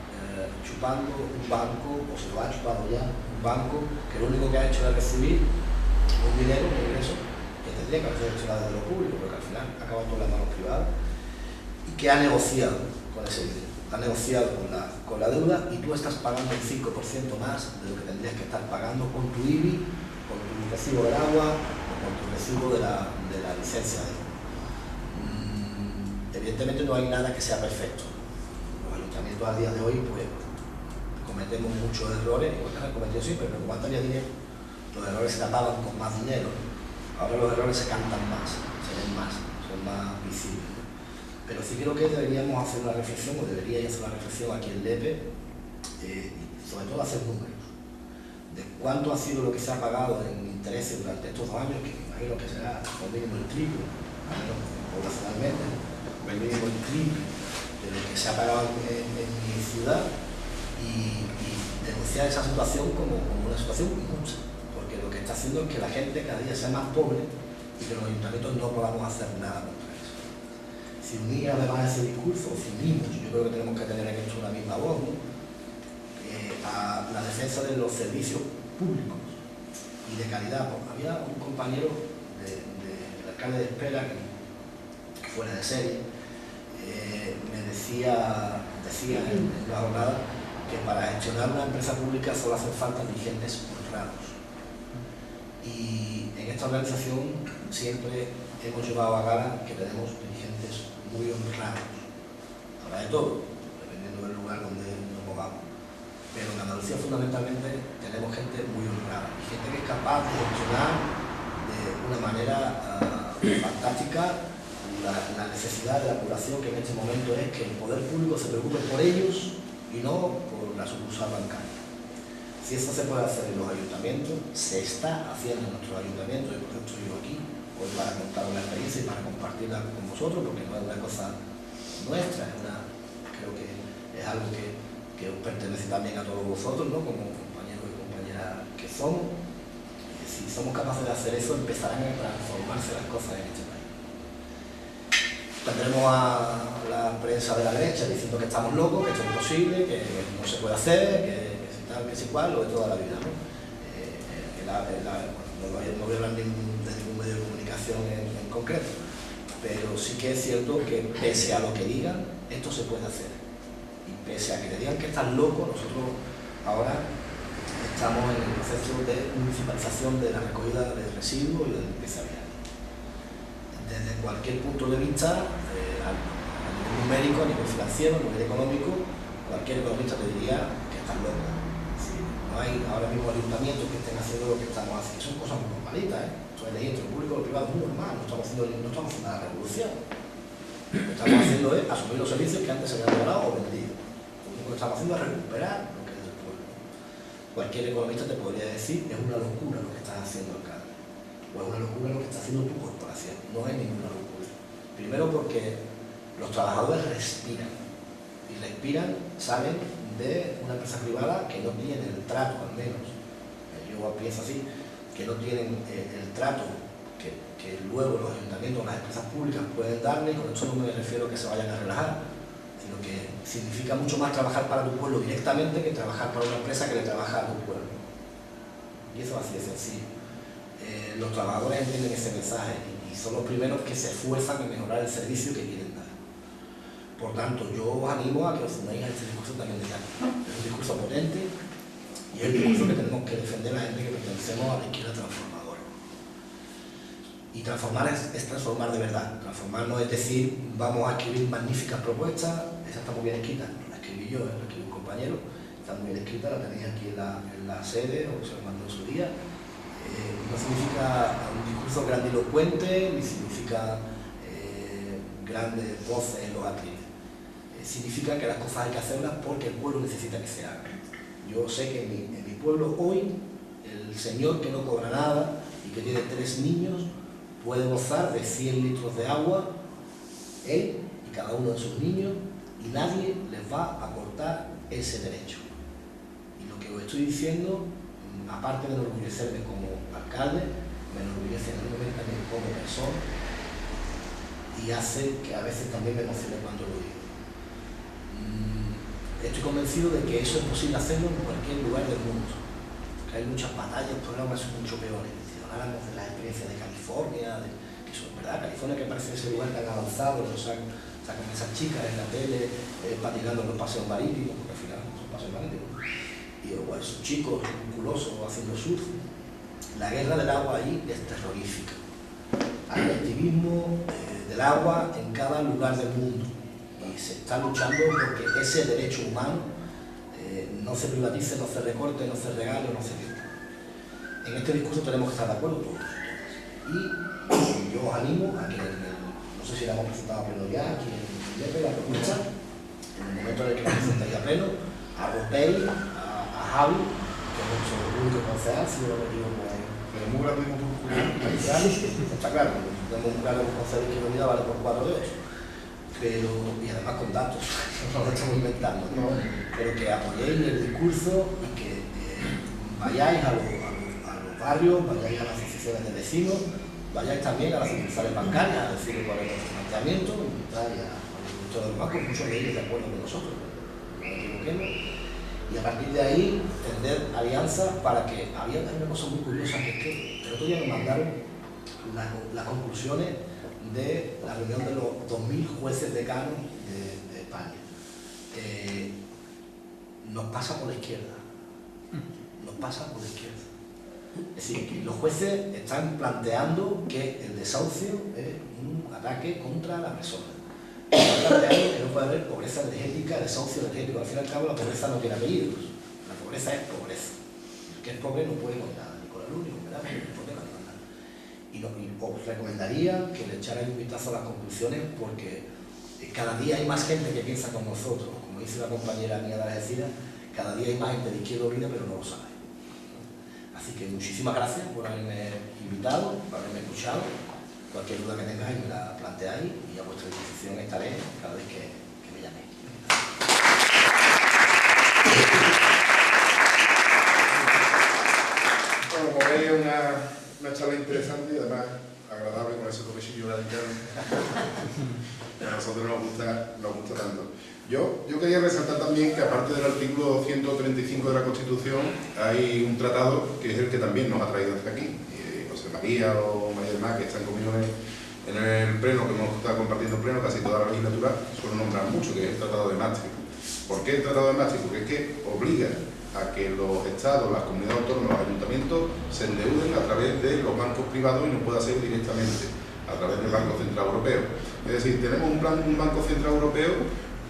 chupando un banco, o se lo ha chupado ya un banco, que lo único que ha hecho es recibir un dinero, un ingreso, que tendría que haber gestionado de lo público, pero que al final acaba todo en las manos privadas, y que ha negociado con ese dinero, ha negociado con la deuda, y tú estás pagando un 5% más de lo que tendrías que estar pagando con tu IBI, con tu recibo del agua, o con tu recibo de la licencia de Evidentemente no hay nada que sea perfecto. Los ayuntamientos a día de hoy pues cometemos muchos errores, igual que han cometido siempre, pero como antes había dinero, los errores se tapaban con más dinero. Ahora los errores se cantan más, se ven más, son más visibles. Pero sí creo que deberíamos hacer una reflexión, o deberíais hacer una reflexión aquí en LEPE, sobre todo hacer números, de cuánto ha sido lo que se ha pagado en intereses durante estos 2 años, que imagino que será como mínimo el triple, al menos poblacionalmente, el mínimo el triple de lo que se ha pagado en mi ciudad, y denunciar esa situación como una situación injusta, porque lo que está haciendo es que la gente cada día sea más pobre y que los ayuntamientos no podamos hacer nada contra eso. Si unir además ese discurso, si unimos, yo creo que tenemos que tener en esto una misma voz, ¿no? A la defensa de los servicios públicos y de calidad. Pues había un compañero del alcalde de Espera, que fuera de serie, me decía en la jornada que para gestionar una empresa pública solo hacen falta dirigentes honrados. Y en esta organización siempre hemos llevado a gala que tenemos dirigentes muy honrados. Habrá de todo, dependiendo del lugar donde nos movamos. Pero en Andalucía fundamentalmente tenemos gente muy honrada, y gente que es capaz de gestionar de una manera fantástica la necesidad de la población, que en este momento es que el poder público se preocupe por ellos y no por la sucursal bancaria. Si esto se puede hacer en los ayuntamientos, se está haciendo en nuestros ayuntamientos, y por eso estoy yo aquí hoy para contar una experiencia y para compartirla con vosotros, porque no es una cosa nuestra, creo que es algo que os pertenece también a todos vosotros, ¿no? Como compañeros y compañeras que somos. Si somos capaces de hacer eso, empezarán a transformarse las cosas en este país. Tendremos a la prensa de la derecha diciendo que estamos locos, que esto es imposible, que no se puede hacer, que tal, que es igual, lo de toda la vida, ¿no? No voy a hablar de ningún medio de comunicación en concreto, pero sí que es cierto que pese a lo que digan, esto se puede hacer. Y pese a que te digan que estás loco, nosotros ahora estamos en el proceso de municipalización de la recogida de residuos y de limpieza vial. Desde cualquier punto de vista, a nivel numérico, a nivel financiero, a nivel económico, cualquier economista te diría que estás loco. Sí, no hay ahora mismo ayuntamientos que estén haciendo lo que estamos haciendo. Son cosas muy normalitas, ¿eh? Esto es ley entre lo público y lo privado, es muy normal, no estamos haciendo una revolución. Lo que estamos haciendo es asumir los servicios que antes se habían regalado o vendido. Lo que estamos haciendo es recuperar lo que es del pueblo. Cualquier economista te podría decir que es una locura lo que estás haciendo, alcalde. O es una locura lo que está haciendo tu corporación. No es ninguna locura. Primero porque los trabajadores respiran. Y respiran, saben de una empresa privada que no tiene el trato, al menos. Yo pienso así, que no tienen el trato que luego los ayuntamientos, las empresas públicas pueden darle, y con esto no me refiero a que se vayan a relajar, sino que significa mucho más trabajar para tu pueblo directamente que trabajar para una empresa que le trabaja a tu pueblo. Y eso es así de sencillo. Los trabajadores entienden ese mensaje y son los primeros que se esfuerzan en mejorar el servicio que quieren dar. Por tanto, yo os animo a que os unáis a este discurso también de Cali. Es un discurso potente y es el discurso que tenemos que defender a la gente que pertenecemos a la izquierda transformadora. Y transformar es transformar de verdad. Transformar no es decir, vamos a escribir magníficas propuestas, esa está muy bien escrita, no la escribí yo, la escribí un compañero, está muy bien escrita, la tenéis aquí en la sede, o se lo mandó en su día. No significa un discurso grandilocuente, ni significa grandes voces en los atriles. Significa que las cosas hay que hacerlas porque el pueblo necesita que se hagan. Yo sé que en mi pueblo hoy, el señor que no cobra nada y que tiene 3 niños puede gozar de 100 litros de agua, él y cada uno de sus niños, y nadie les va a cortar ese derecho. Y lo que os estoy diciendo, aparte de enorgullecerme como alcalde, me enorgullece enormemente también como persona, y hace que a veces también me emocione cuando lo digo. Estoy convencido de que eso es posible hacerlo en cualquier lugar del mundo, que hay muchas batallas, problemas son mucho peores. Si habláramos de las experiencias de California, que son verdad, California que parece ese lugar tan avanzado, lo sacan esas chicas en la tele patinando en los paseos marítimos, porque al final son paseos marítimos, y o esos chicos musculosos haciendo surf. La guerra del agua ahí es terrorífica. Hay activismo del agua en cada lugar del mundo y se está luchando porque ese derecho humano no se privatice, no se recorte, no se regale, no se quite. En este discurso tenemos que estar de acuerdo todos. Y yo os animo a que, no sé si la hemos presentado a pleno ya, aquí en Lepe, la propuesta, en el momento en el que la presentéis a pleno, a Ropey, a Javi, que es nuestro único concejal, si no me equivoco. Pero muy rápido por está claro, tenemos un cargo de concejal de Izquierda Unida vale por 4 de 8. Pero, y además con datos, no lo estamos inventando, ¿no? Pero que apoyéis el discurso y que vayáis a los barrios, vayáis a las asociaciones de vecinos, vayáis también a las sucursales bancarias a decirle cuál es el planteamiento, invitar a los de los bancos, muchos de ellos de acuerdo con nosotros, no nos equivoquemos, y a partir de ahí tender alianzas para que había una cosa muy curiosa, que es que el otro día nos mandaron las conclusiones de la reunión de los 2000 jueces decanos de España. Nos pasa por la izquierda. Nos pasa por la izquierda. Es decir, que los jueces están planteando que el desahucio es un ataque contra la persona. Están planteando que no puede haber pobreza energética, desahucio energético. Al fin y al cabo, la pobreza no tiene apellidos. La pobreza es pobreza. El que es pobre no puede con nada, ni con la luz, ni con nada, ni con nada. Y os recomendaría que le echarais un vistazo a las conclusiones, porque cada día hay más gente que piensa con nosotros. Como dice la compañera mía de Algeciras, cada día hay más gente de Izquierda Unida, pero no lo sabe. Así que muchísimas gracias por haberme invitado, por haberme escuchado. Cualquier duda que tengáis me la planteáis y a vuestra disposición estaré cada vez que me llaméis. Bueno, como veis, una charla interesante y además agradable con ese toquecillo radical que a nosotros nos gusta tanto. Yo quería resaltar también que aparte del artículo 135 de la Constitución hay un tratado que es el que también nos ha traído hasta aquí. José María o María del Mar, que están conmigo en el pleno, que hemos estado compartiendo el pleno casi toda la legislatura, suelen nombrar mucho, que es el Tratado de Maastricht. ¿Por qué el Tratado de Maastricht? Porque es que obliga a que los estados, las comunidades autónomas, los ayuntamientos se endeuden a través de los bancos privados y no pueda ser directamente a través del Banco Central Europeo. Es decir, tenemos un Banco Central Europeo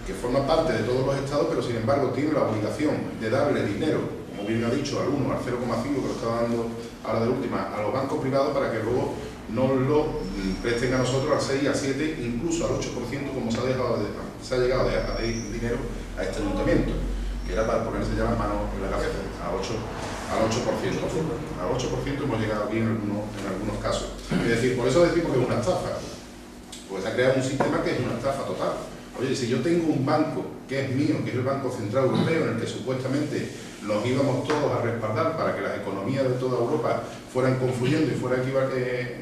que forma parte de todos los estados, pero sin embargo tiene la obligación de darle dinero, como bien ha dicho, al 1, al 0,5 que lo está dando ahora de última, a los bancos privados para que luego no lo presten a nosotros al 6, al 7, incluso al 8%, como se ha llegado a dejar de dinero a este ayuntamiento, que era para ponerse ya las manos en la cabeza, al 8%. Al 8% hemos llegado aquí en algunos casos. Es decir, por eso decimos que es una estafa, porque se ha creado un sistema que es una estafa total. Oye, si yo tengo un banco que es mío, que es el Banco Central Europeo, en el que supuestamente nos íbamos todos a respaldar para que las economías de toda Europa fueran confluyendo y fueran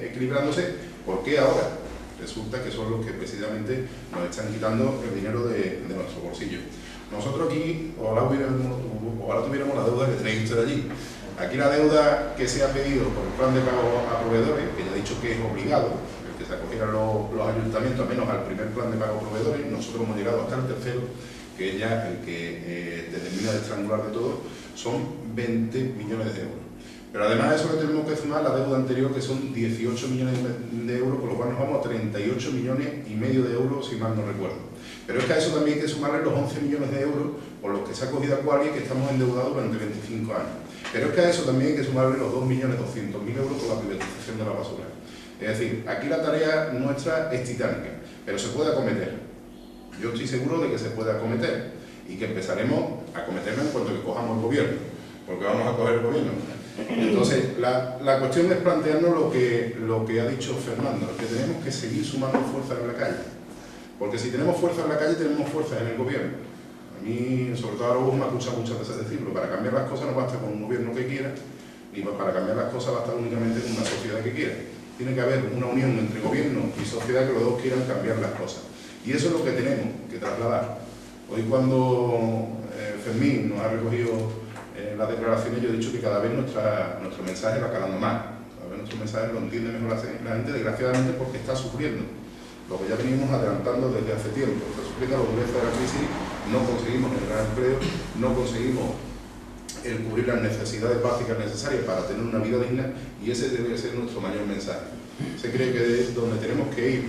equilibrándose, ¿por qué ahora? Resulta que son los que precisamente nos están quitando el dinero de nuestro bolsillo. Nosotros aquí, ojalá tuviéramos la deuda que tenéis ustedes allí. Aquí la deuda que se ha pedido por el plan de pago a proveedores, que ya he dicho que es obligado, el que se acogieran los ayuntamientos, al menos al primer plan de pago a proveedores, nosotros hemos llegado hasta el tercero, que es ya el que determina de estrangular de todo, son 20 millones de euros. Pero además de eso le tenemos que sumar la deuda anterior, que son 18 millones de euros, con lo cual nos vamos a 38 millones y medio de euros, si mal no recuerdo. Pero es que a eso también hay que sumarle los 11 millones de euros por los que se ha cogido Aqualia, que estamos endeudados durante 25 años. Pero es que a eso también hay que sumarle los 2.200.000 euros por la privatización de la basura. Es decir, aquí la tarea nuestra es titánica, pero se puede acometer. Yo estoy seguro de que se puede acometer y que empezaremos a acometerla en cuanto que cojamos el gobierno, porque vamos a coger el gobierno. Entonces, la cuestión es plantearnos lo que ha dicho Fernando, que tenemos que seguir sumando fuerza en la calle. Porque si tenemos fuerza en la calle, tenemos fuerza en el gobierno. A mí, sobre todo ahora vos me ha escuchado muchas veces decirlo, para cambiar las cosas no basta con un gobierno que quiera, ni para cambiar las cosas basta únicamente con una sociedad que quiera. Tiene que haber una unión entre gobierno y sociedad, que los dos quieran cambiar las cosas. Y eso es lo que tenemos que trasladar. Hoy cuando Fermín nos ha recogido las declaraciones, yo he dicho que cada vez nuestro mensaje va calando más. Cada vez nuestro mensaje lo entiende mejor la gente, desgraciadamente, porque está sufriendo. Lo que ya venimos adelantando desde hace tiempo. Está sufriendo la dureza de la crisis, no conseguimos generar empleo, no conseguimos cubrir las necesidades básicas necesarias para tener una vida digna, y ese debe ser nuestro mayor mensaje. Se cree que es donde tenemos que ir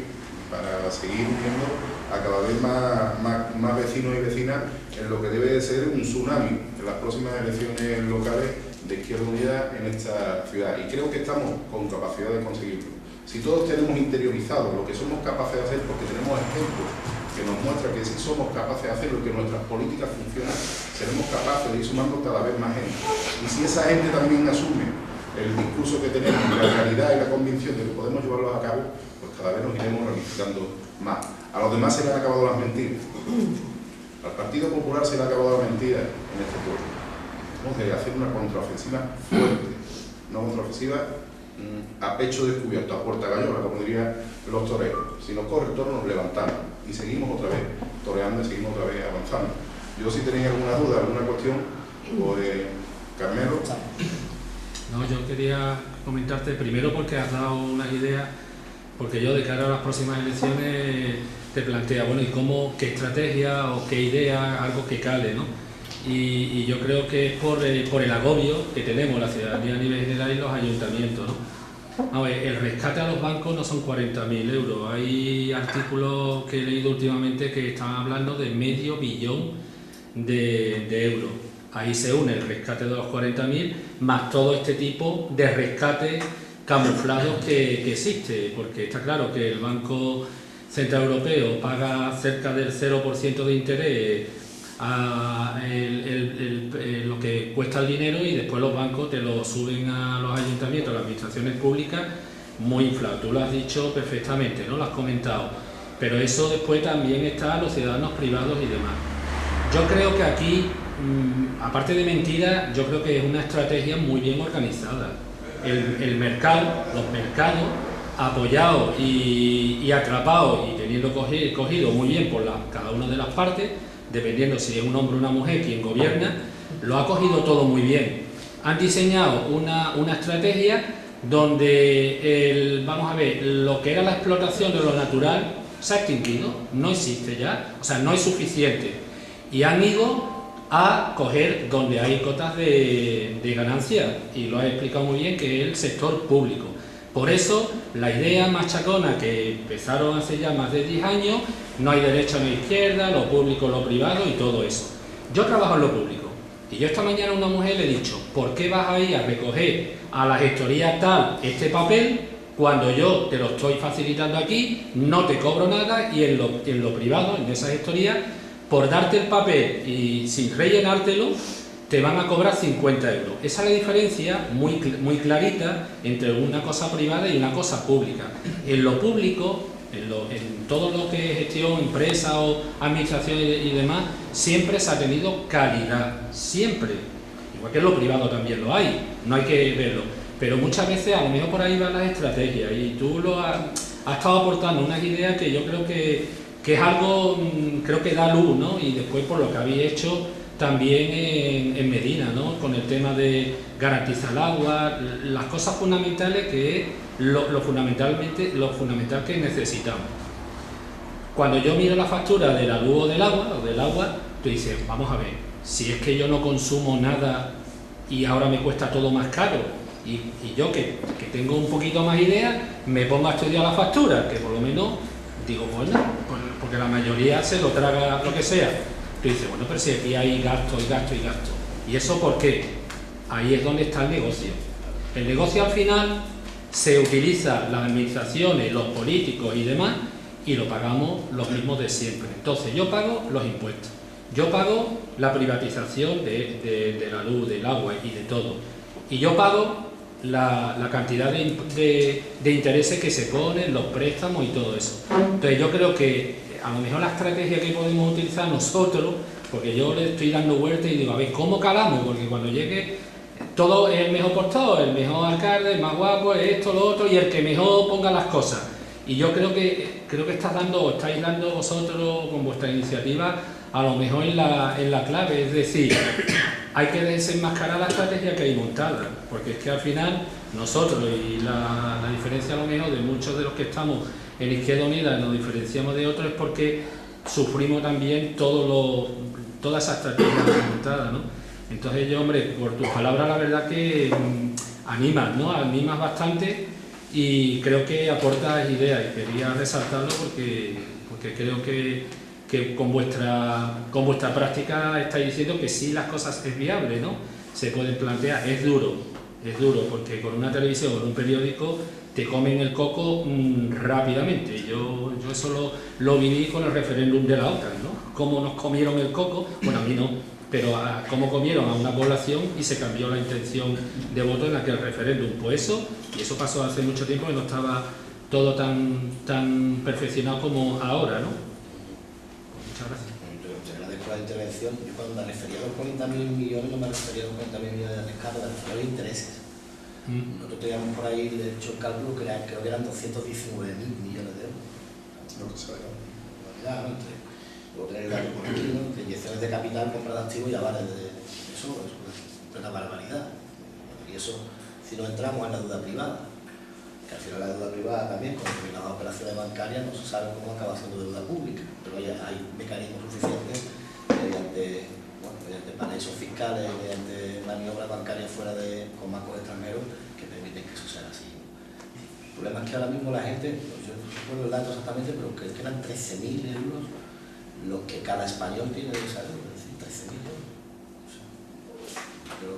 para seguir uniendo a cada vez más vecinos y vecinas en lo que debe de ser un tsunami en las próximas elecciones locales de Izquierda Unida en esta ciudad, y creo que estamos con capacidad de conseguirlo. Si todos tenemos interiorizado lo que somos capaces de hacer, porque tenemos ejemplos que nos muestran que sí somos capaces de hacerlo y que nuestras políticas funcionan, seremos capaces de ir sumando cada vez más gente. Y si esa gente también asume el discurso que tenemos, la realidad y la convicción de que podemos llevarlos a cabo, pues cada vez nos iremos ramificando más. A los demás se le han acabado las mentiras. Al Partido Popular se le ha acabado la mentira en este pueblo. Tenemos que hacer una contraofensiva fuerte, una contraofensiva a pecho descubierto, a puerta gallola, como dirían los toreros. Si nos corre el toro, nos levantamos y seguimos otra vez toreando y seguimos otra vez avanzando. Yo, si tenéis alguna duda, alguna cuestión, pues Carmelo. No, yo quería comentarte primero porque has dado unas ideas, porque yo de cara a las próximas elecciones te plantea, bueno, ¿y cómo, qué estrategia o qué idea, algo que cale, ¿no? Y yo creo que es por el agobio que tenemos la ciudadanía a nivel general y los ayuntamientos, ¿no? A ver, el rescate a los bancos no son 40.000 euros. Hay artículos que he leído últimamente que están hablando de $500 millones de euros. Ahí se une el rescate de los 40.000 más todo este tipo de rescates camuflados que existe, porque está claro que el Banco Central Europeo paga cerca del 0% de interés a lo que cuesta el dinero, y después los bancos te lo suben a los ayuntamientos, a las administraciones públicas, muy inflado. Tú lo has dicho perfectamente, ¿no? Lo has comentado. Pero eso después también está a los ciudadanos privados y demás. Yo creo que aquí, aparte de mentiras, yo creo que es una estrategia muy bien organizada. El mercado, los mercados, apoyados y atrapados y teniendo cogido muy bien por cada una de las partes, dependiendo si es un hombre o una mujer quien gobierna, lo ha cogido todo muy bien. Han diseñado una estrategia donde, vamos a ver, lo que era la explotación de lo natural se ha extinguido, no existe ya, o sea, no es suficiente. Y han ido a coger donde hay cotas de ganancia, y lo ha explicado muy bien, que es el sector público. Por eso, la idea machacona que empezaron hace ya más de 10 años, no hay derecha ni izquierda, lo público, lo privado y todo eso. Yo trabajo en lo público, y yo esta mañana a una mujer le he dicho, ¿por qué vas a ir a recoger a la gestoría tal este papel cuando yo te lo estoy facilitando aquí, no te cobro nada, y en lo privado, en esa gestoría, por darte el papel y sin rellenártelo, te van a cobrar 50 euros. Esa es la diferencia muy clarita entre una cosa privada y una cosa pública. En lo público, en todo lo que es gestión, empresa o administración y demás, siempre se ha tenido calidad, siempre. Igual que en lo privado también lo hay, no hay que verlo. Pero muchas veces a lo mejor por ahí van las estrategias, y tú has estado aportando unas ideas que yo creo que es algo, creo que da luz, ¿no? Y después por lo que habéis hecho también en Medina, ¿no? Con el tema de garantizar el agua, las cosas fundamentales que es lo fundamental que necesitamos. Cuando yo miro la factura de la luz o del agua, tú dices, vamos a ver, si es que yo no consumo nada y ahora me cuesta todo más caro, y yo que tengo un poquito más idea, me pongo a estudiar la factura, que por lo menos digo, bueno, porque la mayoría se lo traga lo que sea. Tú dices, bueno, pero si aquí hay gasto y gasto y gasto. ¿Y eso por qué? Ahí es donde está el negocio. El negocio al final se utiliza las administraciones, los políticos y demás, y lo pagamos los mismos de siempre. Entonces yo pago los impuestos, yo pago la privatización de la luz, del agua y de todo, y yo pago la cantidad de intereses que se ponen, los préstamos y todo eso. Entonces yo creo que a lo mejor la estrategia que podemos utilizar nosotros, porque yo le estoy dando vueltas y digo, a ver, ¿cómo calamos? Porque cuando llegue todo es el mejor postor, el mejor alcalde, el más guapo, esto, lo otro, y el que mejor ponga las cosas. Y yo creo que estáis dando vosotros con vuestra iniciativa a lo mejor en la clave, es decir, hay que desenmascarar la estrategia que hay montada, porque es que al final nosotros, y la diferencia a lo mejor de muchos de los que estamos en Izquierda Unida nos diferenciamos de otros es porque sufrimos también toda esa estrategia montada, ¿no? Entonces yo, hombre, por tus palabras la verdad que animas, ¿no? Animas bastante y creo que aportas ideas y quería resaltarlo porque creo que con vuestra práctica estáis diciendo que sí las cosas es viable, ¿no? Se pueden plantear, es duro porque con una televisión o con un periódico te comen el coco rápidamente. Yo eso lo viví con el referéndum de la OTAN, ¿no? Cómo nos comieron el coco, bueno, a mí no, pero cómo comieron a una población y se cambió la intención de voto en aquel referéndum. Pues eso pasó hace mucho tiempo y no estaba todo tan perfeccionado como ahora, ¿no? Muchas gracias. Te agradezco la intervención. Yo cuando me refería a los 40.000 millones, no me refería a los 40.000 millones de rescate, me refería a los intereses. Nosotros teníamos por ahí, de hecho, el cálculo que creo que eran 219.000 millones de euros. No se sabe. Luego tener el dato por aquí, ¿no? De inyecciones de capital, compra de activos, ya vale eso es una barbaridad. Y eso, si no entramos en la deuda privada, que al final la deuda privada también, con determinadas operaciones bancarias, no se sabe cómo acaba siendo deuda pública, pero hay mecanismos suficientes mediante paraísos fiscales, mediante maniobras bancarias con bancos extranjeros que permiten que eso sea así. El problema es que ahora mismo la gente, yo no recuerdo el dato exactamente, pero creo que eran 13.000 euros los que cada español tiene de esa deuda, es decir, 13.000 euros. O sea, pero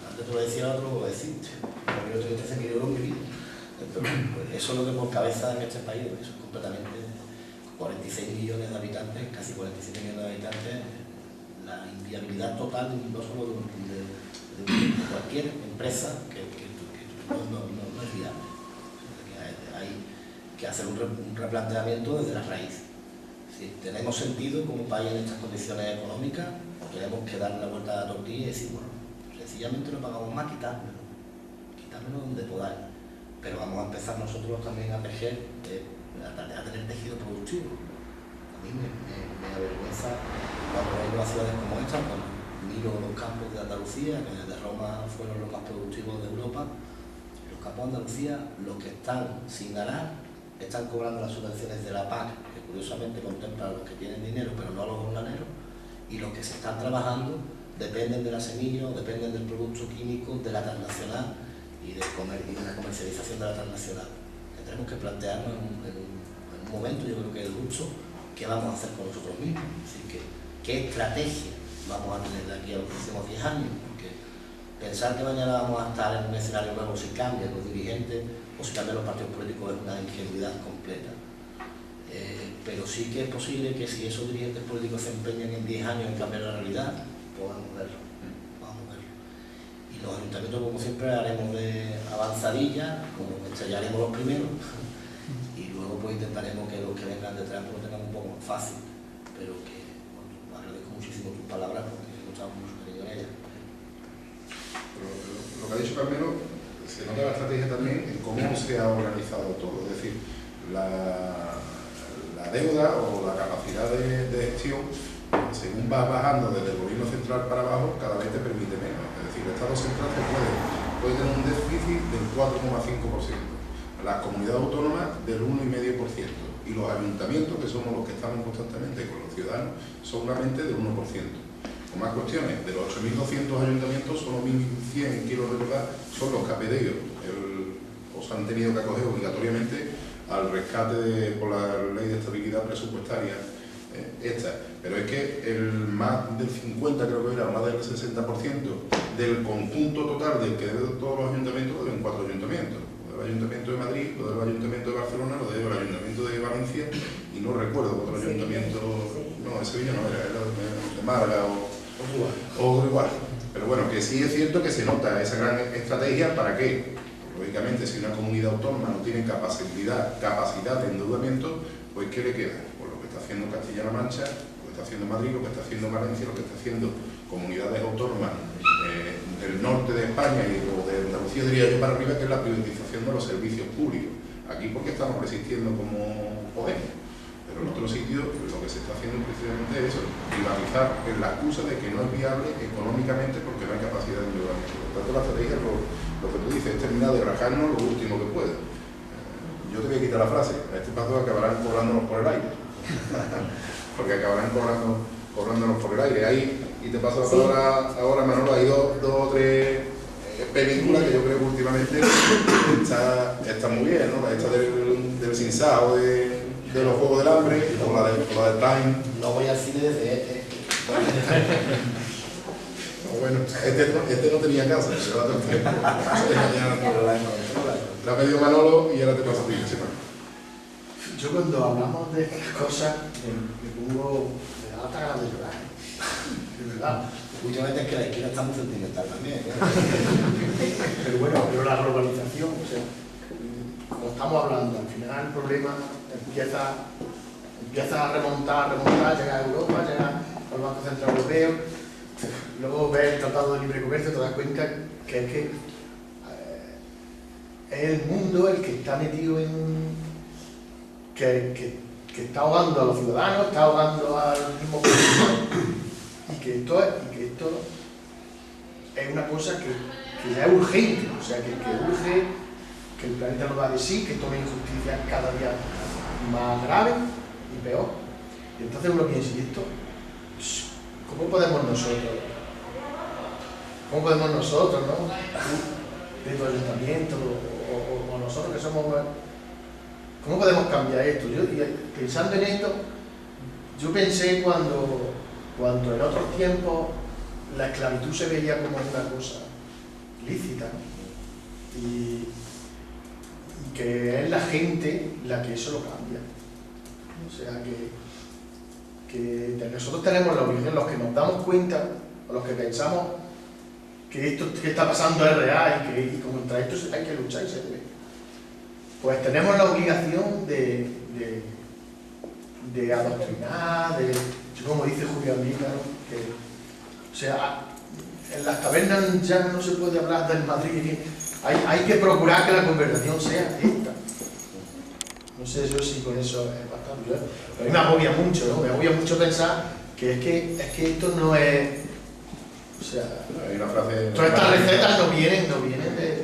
antes te lo decía otro, lo deciste, yo tengo 13.000 euros en mi vida. Entonces, pues eso es lo que por cabeza en este país, eso es completamente 46 millones de habitantes, casi 47 millones de habitantes, la inviabilidad total no solo de cualquier empresa que no es viable. Hay que hacer un replanteamiento desde la raíz. Si tenemos sentido como país en estas condiciones económicas, o tenemos que darle la vuelta a la tortilla y decir, bueno, sencillamente no pagamos más, quitármelo donde podáis. Pero vamos a empezar nosotros también a tejer, a tener tejido productivo. A mí me avergüenza cuando vengo a ciudades como esta, cuando miro los campos de Andalucía, que desde Roma fueron los más productivos de Europa. Los campos de Andalucía, los que están sin arar, están cobrando las subvenciones de la PAC, que curiosamente contempla a los que tienen dinero, pero no a los jornaleros, y los que se están trabajando dependen de la semilla, dependen del producto químico, de la transnacional y de la comercialización de la transnacional. Que tenemos que plantearnos en un momento, yo creo que es justo, qué vamos a hacer con nosotros mismos, es decir, qué estrategia vamos a tener de aquí a los próximos 10 años, porque pensar que mañana vamos a estar en un escenario nuevo si cambian los dirigentes o si cambian los partidos políticos es una ingenuidad completa. Pero sí que es posible que si esos dirigentes políticos se empeñan en 10 años en cambiar la realidad, podamos verlo. Y los ayuntamientos, como siempre, haremos de avanzadilla, como estrellaremos los primeros, y luego pues intentaremos que los que vengan detrás pues, lo tengan un poco más fácil. Pero que agradezco muchísimo tus palabras porque he escuchado mucho cariño en ellas. Lo que ha dicho Carmelo, se nota la estrategia también en cómo se ha organizado todo, es decir, la deuda o la capacidad de gestión, según va bajando desde el gobierno central para abajo, cada vez te permite menos. Es decir, el Estado central puede tener un déficit del 4,5%, las comunidades autónomas del 1,5% y los ayuntamientos, que somos los que estamos constantemente con los ciudadanos, solamente del 1%. Con más cuestiones, de los 8.200 ayuntamientos, solo 1.100, quiero recordar, son los que han pedido o se han tenido que acoger obligatoriamente al rescate por la ley de estabilidad presupuestaria pero es que el más del 50, creo que era, más del 60% del conjunto total del que deben todos los ayuntamientos, lo deben 4 ayuntamientos. Lo del Ayuntamiento de Madrid, lo del Ayuntamiento de Barcelona, lo del Ayuntamiento de Valencia y no recuerdo otro ayuntamiento, no, de Sevilla no era de Málaga o igual. Pero bueno, que sí es cierto que se nota esa gran estrategia. ¿Para qué? Lógicamente, si una comunidad autónoma no tiene capacidad de endeudamiento, pues ¿qué le queda? Pues lo que está haciendo Castilla-La Mancha, lo que está haciendo Madrid, lo que está haciendo Valencia, lo que está haciendo comunidades autónomas del norte de España o de Andalucía, diría yo, para arriba, que es la privatización de los servicios públicos. Aquí porque estamos resistiendo como podemos, pero en otros sitios lo que se está haciendo precisamente es eso, privatizar en la excusa de que no es viable económicamente porque no hay capacidad de endeudamiento. Por tanto, la estrategia, lo que tú dices, es terminar de rajarnos lo último que puede. Yo te voy a quitar la frase, a este paso acabarán cobrándonos por el aire, porque acabarán cobrándonos por el aire. Ahí, y te paso la palabra ahora, Manolo, hay dos o tres películas que yo creo que últimamente están muy bien, ¿no? Esta del Sinsao, de los Juegos del Hambre, o la de Time. No voy al cine desde Bueno, este no tenía casa, se va a tener la ha pedido Manolo y ahora te paso a ti, Yo cuando hablamos de estas cosas me da hasta ganas de llorar, de verdad. Últimamente es que la izquierda está muy sentimental también, pero bueno, pero la globalización, o sea, como estamos hablando, al final el problema empieza a remontar, llega a Europa, llega al Banco Central Europeo, luego ves el Tratado de Libre Comercio, te das cuenta que es el mundo el que está metido en... que está ahogando a los ciudadanos, está ahogando al mismo pueblo, y que esto es una cosa que ya es urgente, o sea, que urge que el planeta no va de sí, que tome injusticias cada día más graves y peor. Y entonces uno piensa, ¿y esto? ¿Cómo podemos nosotros, ¿no? Dentro del ayuntamiento o nosotros que somos... ¿Cómo podemos cambiar esto? Yo, pensando en esto, yo pensé cuando en otros tiempos la esclavitud se veía como una cosa lícita, ¿no? Y que es la gente la que eso lo cambia. O sea que nosotros tenemos la obligación, los que nos damos cuenta, o los que pensamos que esto que está pasando es real y contra esto hay que luchar y se debe. Pues tenemos la obligación de adoctrinar, como dice Julián Vila, ¿no? O sea, en las tabernas ya no se puede hablar del Madrid, hay que procurar que la conversación sea esta. No sé yo si con eso es bastante, pero a mí me agobia mucho, ¿no? Me agobia mucho pensar que es que esto no es... O sea, hay una frase, todas estas recetas no vienen de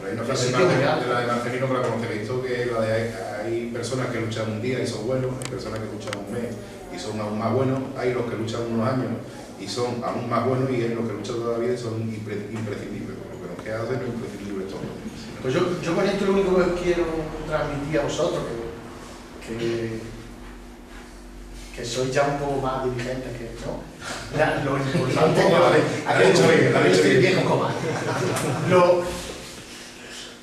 hay una frase de la de Marcelino que la conoce, visto que la de hay personas que luchan un día y son buenos, hay personas que luchan un mes y son aún más buenos, hay los que luchan unos años y son aún más buenos y hay los que luchan todavía y son imprescindibles, porque lo que nos queda hacer es imprescindible todo. Pues yo con esto lo único que quiero transmitir a vosotros, que sois ya un poco más dirigentes que no. Lo importante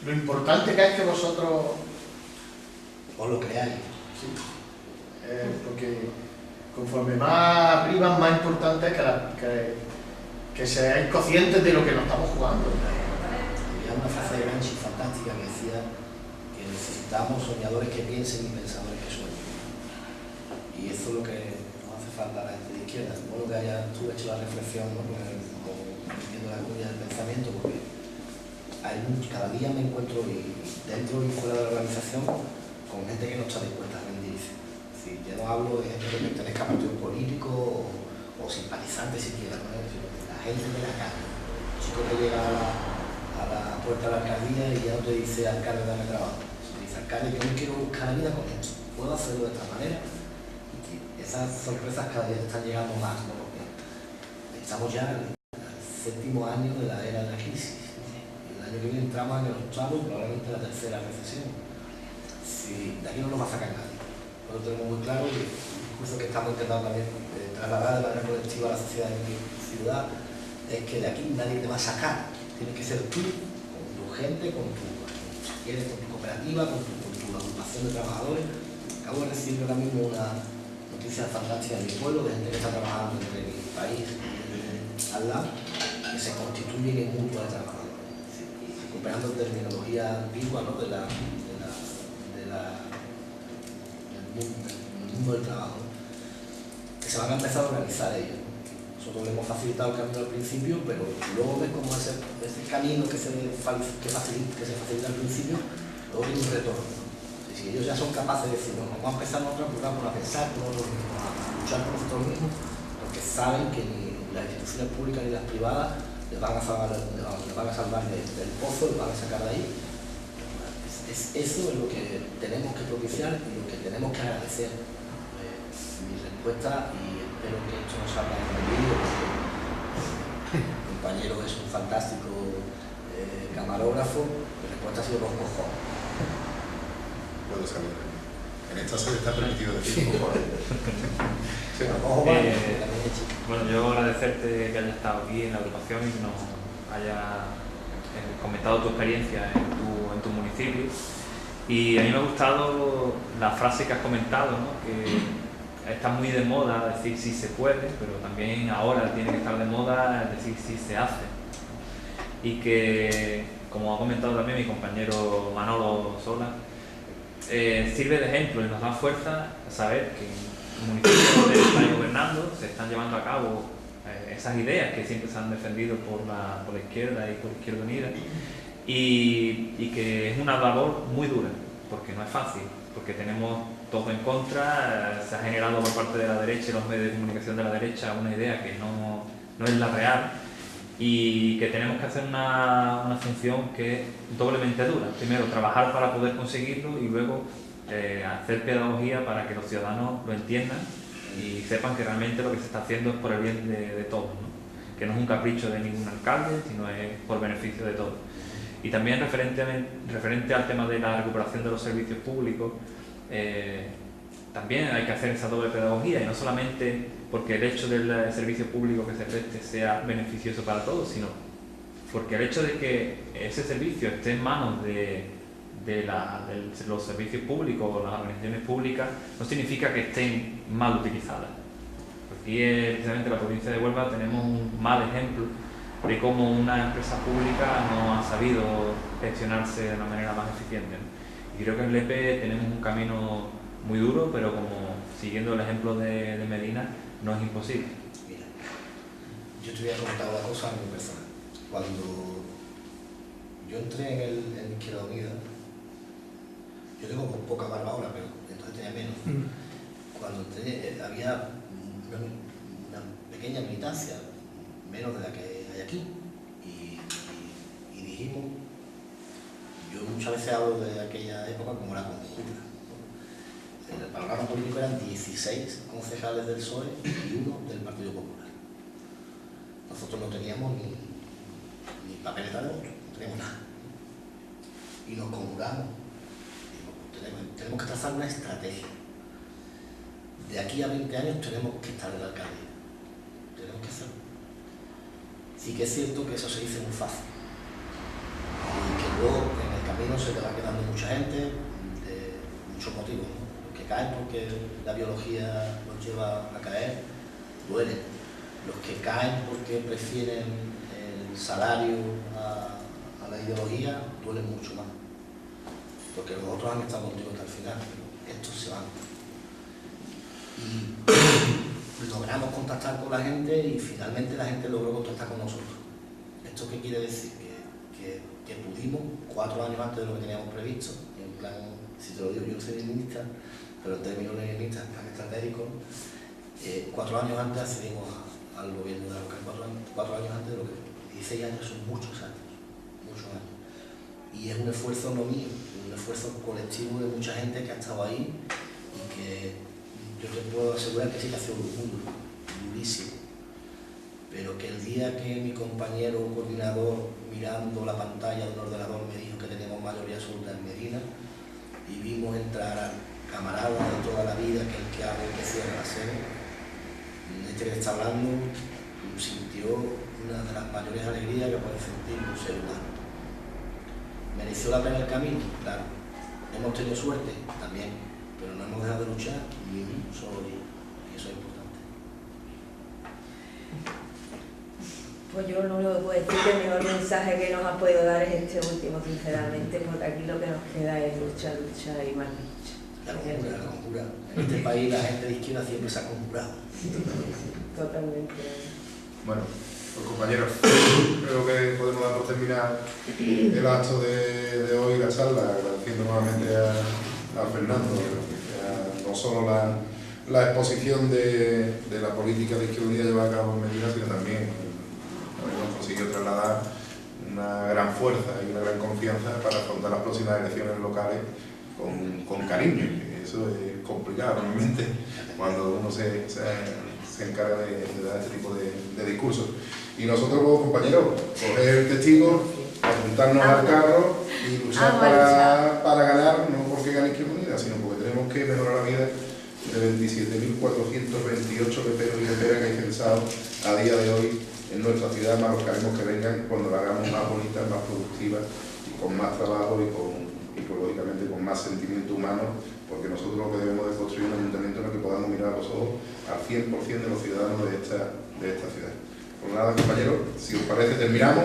lo importante que es que vosotros os lo creáis, ¿sí? Porque conforme más arriba, más importante es que seáis conscientes de lo que nos estamos jugando. Había una frase de Gramsci fantástica que decía que necesitamos soñadores que piensen y pensadores que sueñen. Y eso es lo que nos hace falta a la gente de izquierda. Bueno que tú hecho la reflexión, ¿no? Viendo la cuña del pensamiento, porque cada día me encuentro dentro y fuera de la organización con gente que no está dispuesta a rendirse. Es decir, ya no hablo de gente que pertenezca a partidos políticos o simpatizantes siquiera, ¿no? La gente de la calle, el chico que llega a la puerta de la alcaldía y ya no te dice alcalde, dame trabajo. Te dice alcalde, yo no quiero buscar la vida con esto, puedo hacerlo de esta manera. Y esas sorpresas cada día están llegando más, ¿no? Porque estamos ya en el 7º año de la era de la crisis. El año que viene entramos en el 8º, probablemente la 3ª recesión. Si de aquí no nos va a sacar nadie. Pero tenemos muy claro que el discurso que estamos intentando también trasladar de manera colectiva a la sociedad de mi ciudad es que de aquí nadie te va a sacar. Tienes que ser tú, con tu gente, con tu cooperativa, con tu agrupación de trabajadores. Acabo de recibir ahora mismo una noticia fantástica de mi pueblo, de gente que está trabajando entre mi país al lado, que se constituyen en mutuas de trabajadores. Recuperando terminología antigua, ¿no? del mundo del trabajo, que se van a empezar a organizar ellos, ¿no? nosotros le hemos facilitado el camino al principio, pero luego ves cómo ese camino que se facilita al principio, luego tiene un retorno, ¿no? Si ellos ya son capaces de decir, bueno, vamos a empezar nosotros a pensar nosotros mismos, a luchar por nosotros mismos, porque saben que ni las instituciones públicas ni las privadas les van a salvar del pozo, les van a sacar de ahí. Eso es lo que tenemos que propiciar y lo que tenemos que agradecer. Mi respuesta, y espero que esto no salga en el vídeo, porque el compañero es un fantástico camarógrafo, mi respuesta ha sido los cojones. Puedo salir. En esta sede está permitido decir cojones. Sí. Bueno, yo agradecerte que hayas estado aquí en la agrupación y nos hayas comentado tu experiencia en tu municipio. Y a mí me ha gustado la frase que has comentado, ¿no? Que está muy de moda decir sí se puede, pero también ahora tiene que estar de moda decir sí se hace. Y que, como ha comentado también mi compañero Manolo Sola, sirve de ejemplo y nos da fuerza saber que en el municipio donde estáis gobernando se están llevando a cabo esas ideas que siempre se han defendido por la izquierda y por Izquierda Unida, y que es una labor muy dura, porque no es fácil, porque tenemos todo en contra, se ha generado por parte de la derecha y los medios de comunicación de la derecha una idea que no es la real, y que tenemos que hacer una función que es doblemente dura. Primero, trabajar para poder conseguirlo, y luego hacer pedagogía para que los ciudadanos lo entiendan y sepan que realmente lo que se está haciendo es por el bien de todos, ¿no? Que no es un capricho de ningún alcalde, sino es por beneficio de todos. Y también referente al tema de la recuperación de los servicios públicos, también hay que hacer esa doble pedagogía, y no solamente porque el hecho del servicio público que se preste sea beneficioso para todos, sino porque el hecho de que ese servicio esté en manos de los servicios públicos o las organizaciones públicas no significa que estén mal utilizadas. Aquí, precisamente en la provincia de Huelva, tenemos un mal ejemplo de cómo una empresa pública no ha sabido gestionarse de la manera más eficiente, ¿no? Y creo que en Lepe tenemos un camino muy duro, pero como siguiendo el ejemplo de Medina, no es imposible. Mira, yo te voy a contar una cosa muy personal. Cuando yo entré en Izquierda Unida, yo tengo poca barba ahora, pero entonces tenía menos. Cuando entré había una pequeña militancia, menos de la que hay aquí, y dijimos, yo muchas veces hablo de aquella época como la conjura. En el panorama político eran 16 concejales del PSOE y 1 del Partido Popular. Nosotros no teníamos ni papeleta de voto, no teníamos nada. Y nos conjuramos. Tenemos que trazar una estrategia. De aquí a 20 años tenemos que estar en la alcaldía. Tenemos que hacerlo. Sí que es cierto que eso se dice muy fácil. Y que luego en el camino se te va quedando mucha gente de muchos motivos, ¿no? Los que caen porque la biología los lleva a caer, duelen. Los que caen porque prefieren el salario a la ideología, duelen mucho más. Porque los otros han estado contigo hasta el final, pero estos se van. Y logramos contactar con la gente y finalmente la gente logró contactar con nosotros. ¿Esto qué quiere decir? Que pudimos, 4 años antes de lo que teníamos previsto, en plan, si te lo digo, yo no soy leninista, pero en términos leninistas, en plan estratégico, 4 años antes accedimos al gobierno de la local, 4 años antes de lo que 16 años son muchos años. Y es un esfuerzo no mío, un esfuerzo colectivo de mucha gente que ha estado ahí, y que yo te puedo asegurar que sí que ha sido durísimo, pero que el día que mi compañero coordinador, mirando la pantalla de un ordenador, me dijo que teníamos mayoría absoluta en Medina, y vimos entrar al camarada de toda la vida, que es el que abre y que cierra la sede, este que está hablando sintió una de las mayores alegrías que puede sentir un ser humano. ¿Mereció la pena el camino? Claro. ¿Hemos tenido suerte? También. Pero no hemos dejado de luchar ni un solo día. Y eso es importante. Pues yo lo único que puedo decir que el mejor mensaje que nos ha podido dar es este último, sinceramente, porque aquí lo que nos queda es lucha, lucha y más lucha. La conjura. En este país la gente de izquierda siempre se ha conjurado. Sí, totalmente. Bueno, pues compañeros, creo que podemos dar por terminar el acto de hoy, la charla, agradeciendo nuevamente a Fernando, no solo la exposición de la política de Izquierda Unida llevada a cabo en Medina, sino también hemos conseguido trasladar una gran fuerza y una gran confianza para afrontar las próximas elecciones locales con cariño. Eso es complicado normalmente cuando uno se encarga de dar este tipo de discursos. Y nosotros, compañeros, coger el testigo, apuntarnos al carro y luchar para ganar, no porque gane Izquierda Unida, sino porque tenemos que mejorar la vida de 27.428 peperos y peperas que hay censados a día de hoy en nuestra ciudad, más los que haremos que vengan cuando la hagamos más bonita, más productiva y con más trabajo y lógicamente con más sentimiento humano, porque nosotros lo que debemos de construir un ayuntamiento en el que podamos mirar a los ojos al 100% de los ciudadanos de esta ciudad. Pues nada, compañeros, si os parece terminamos.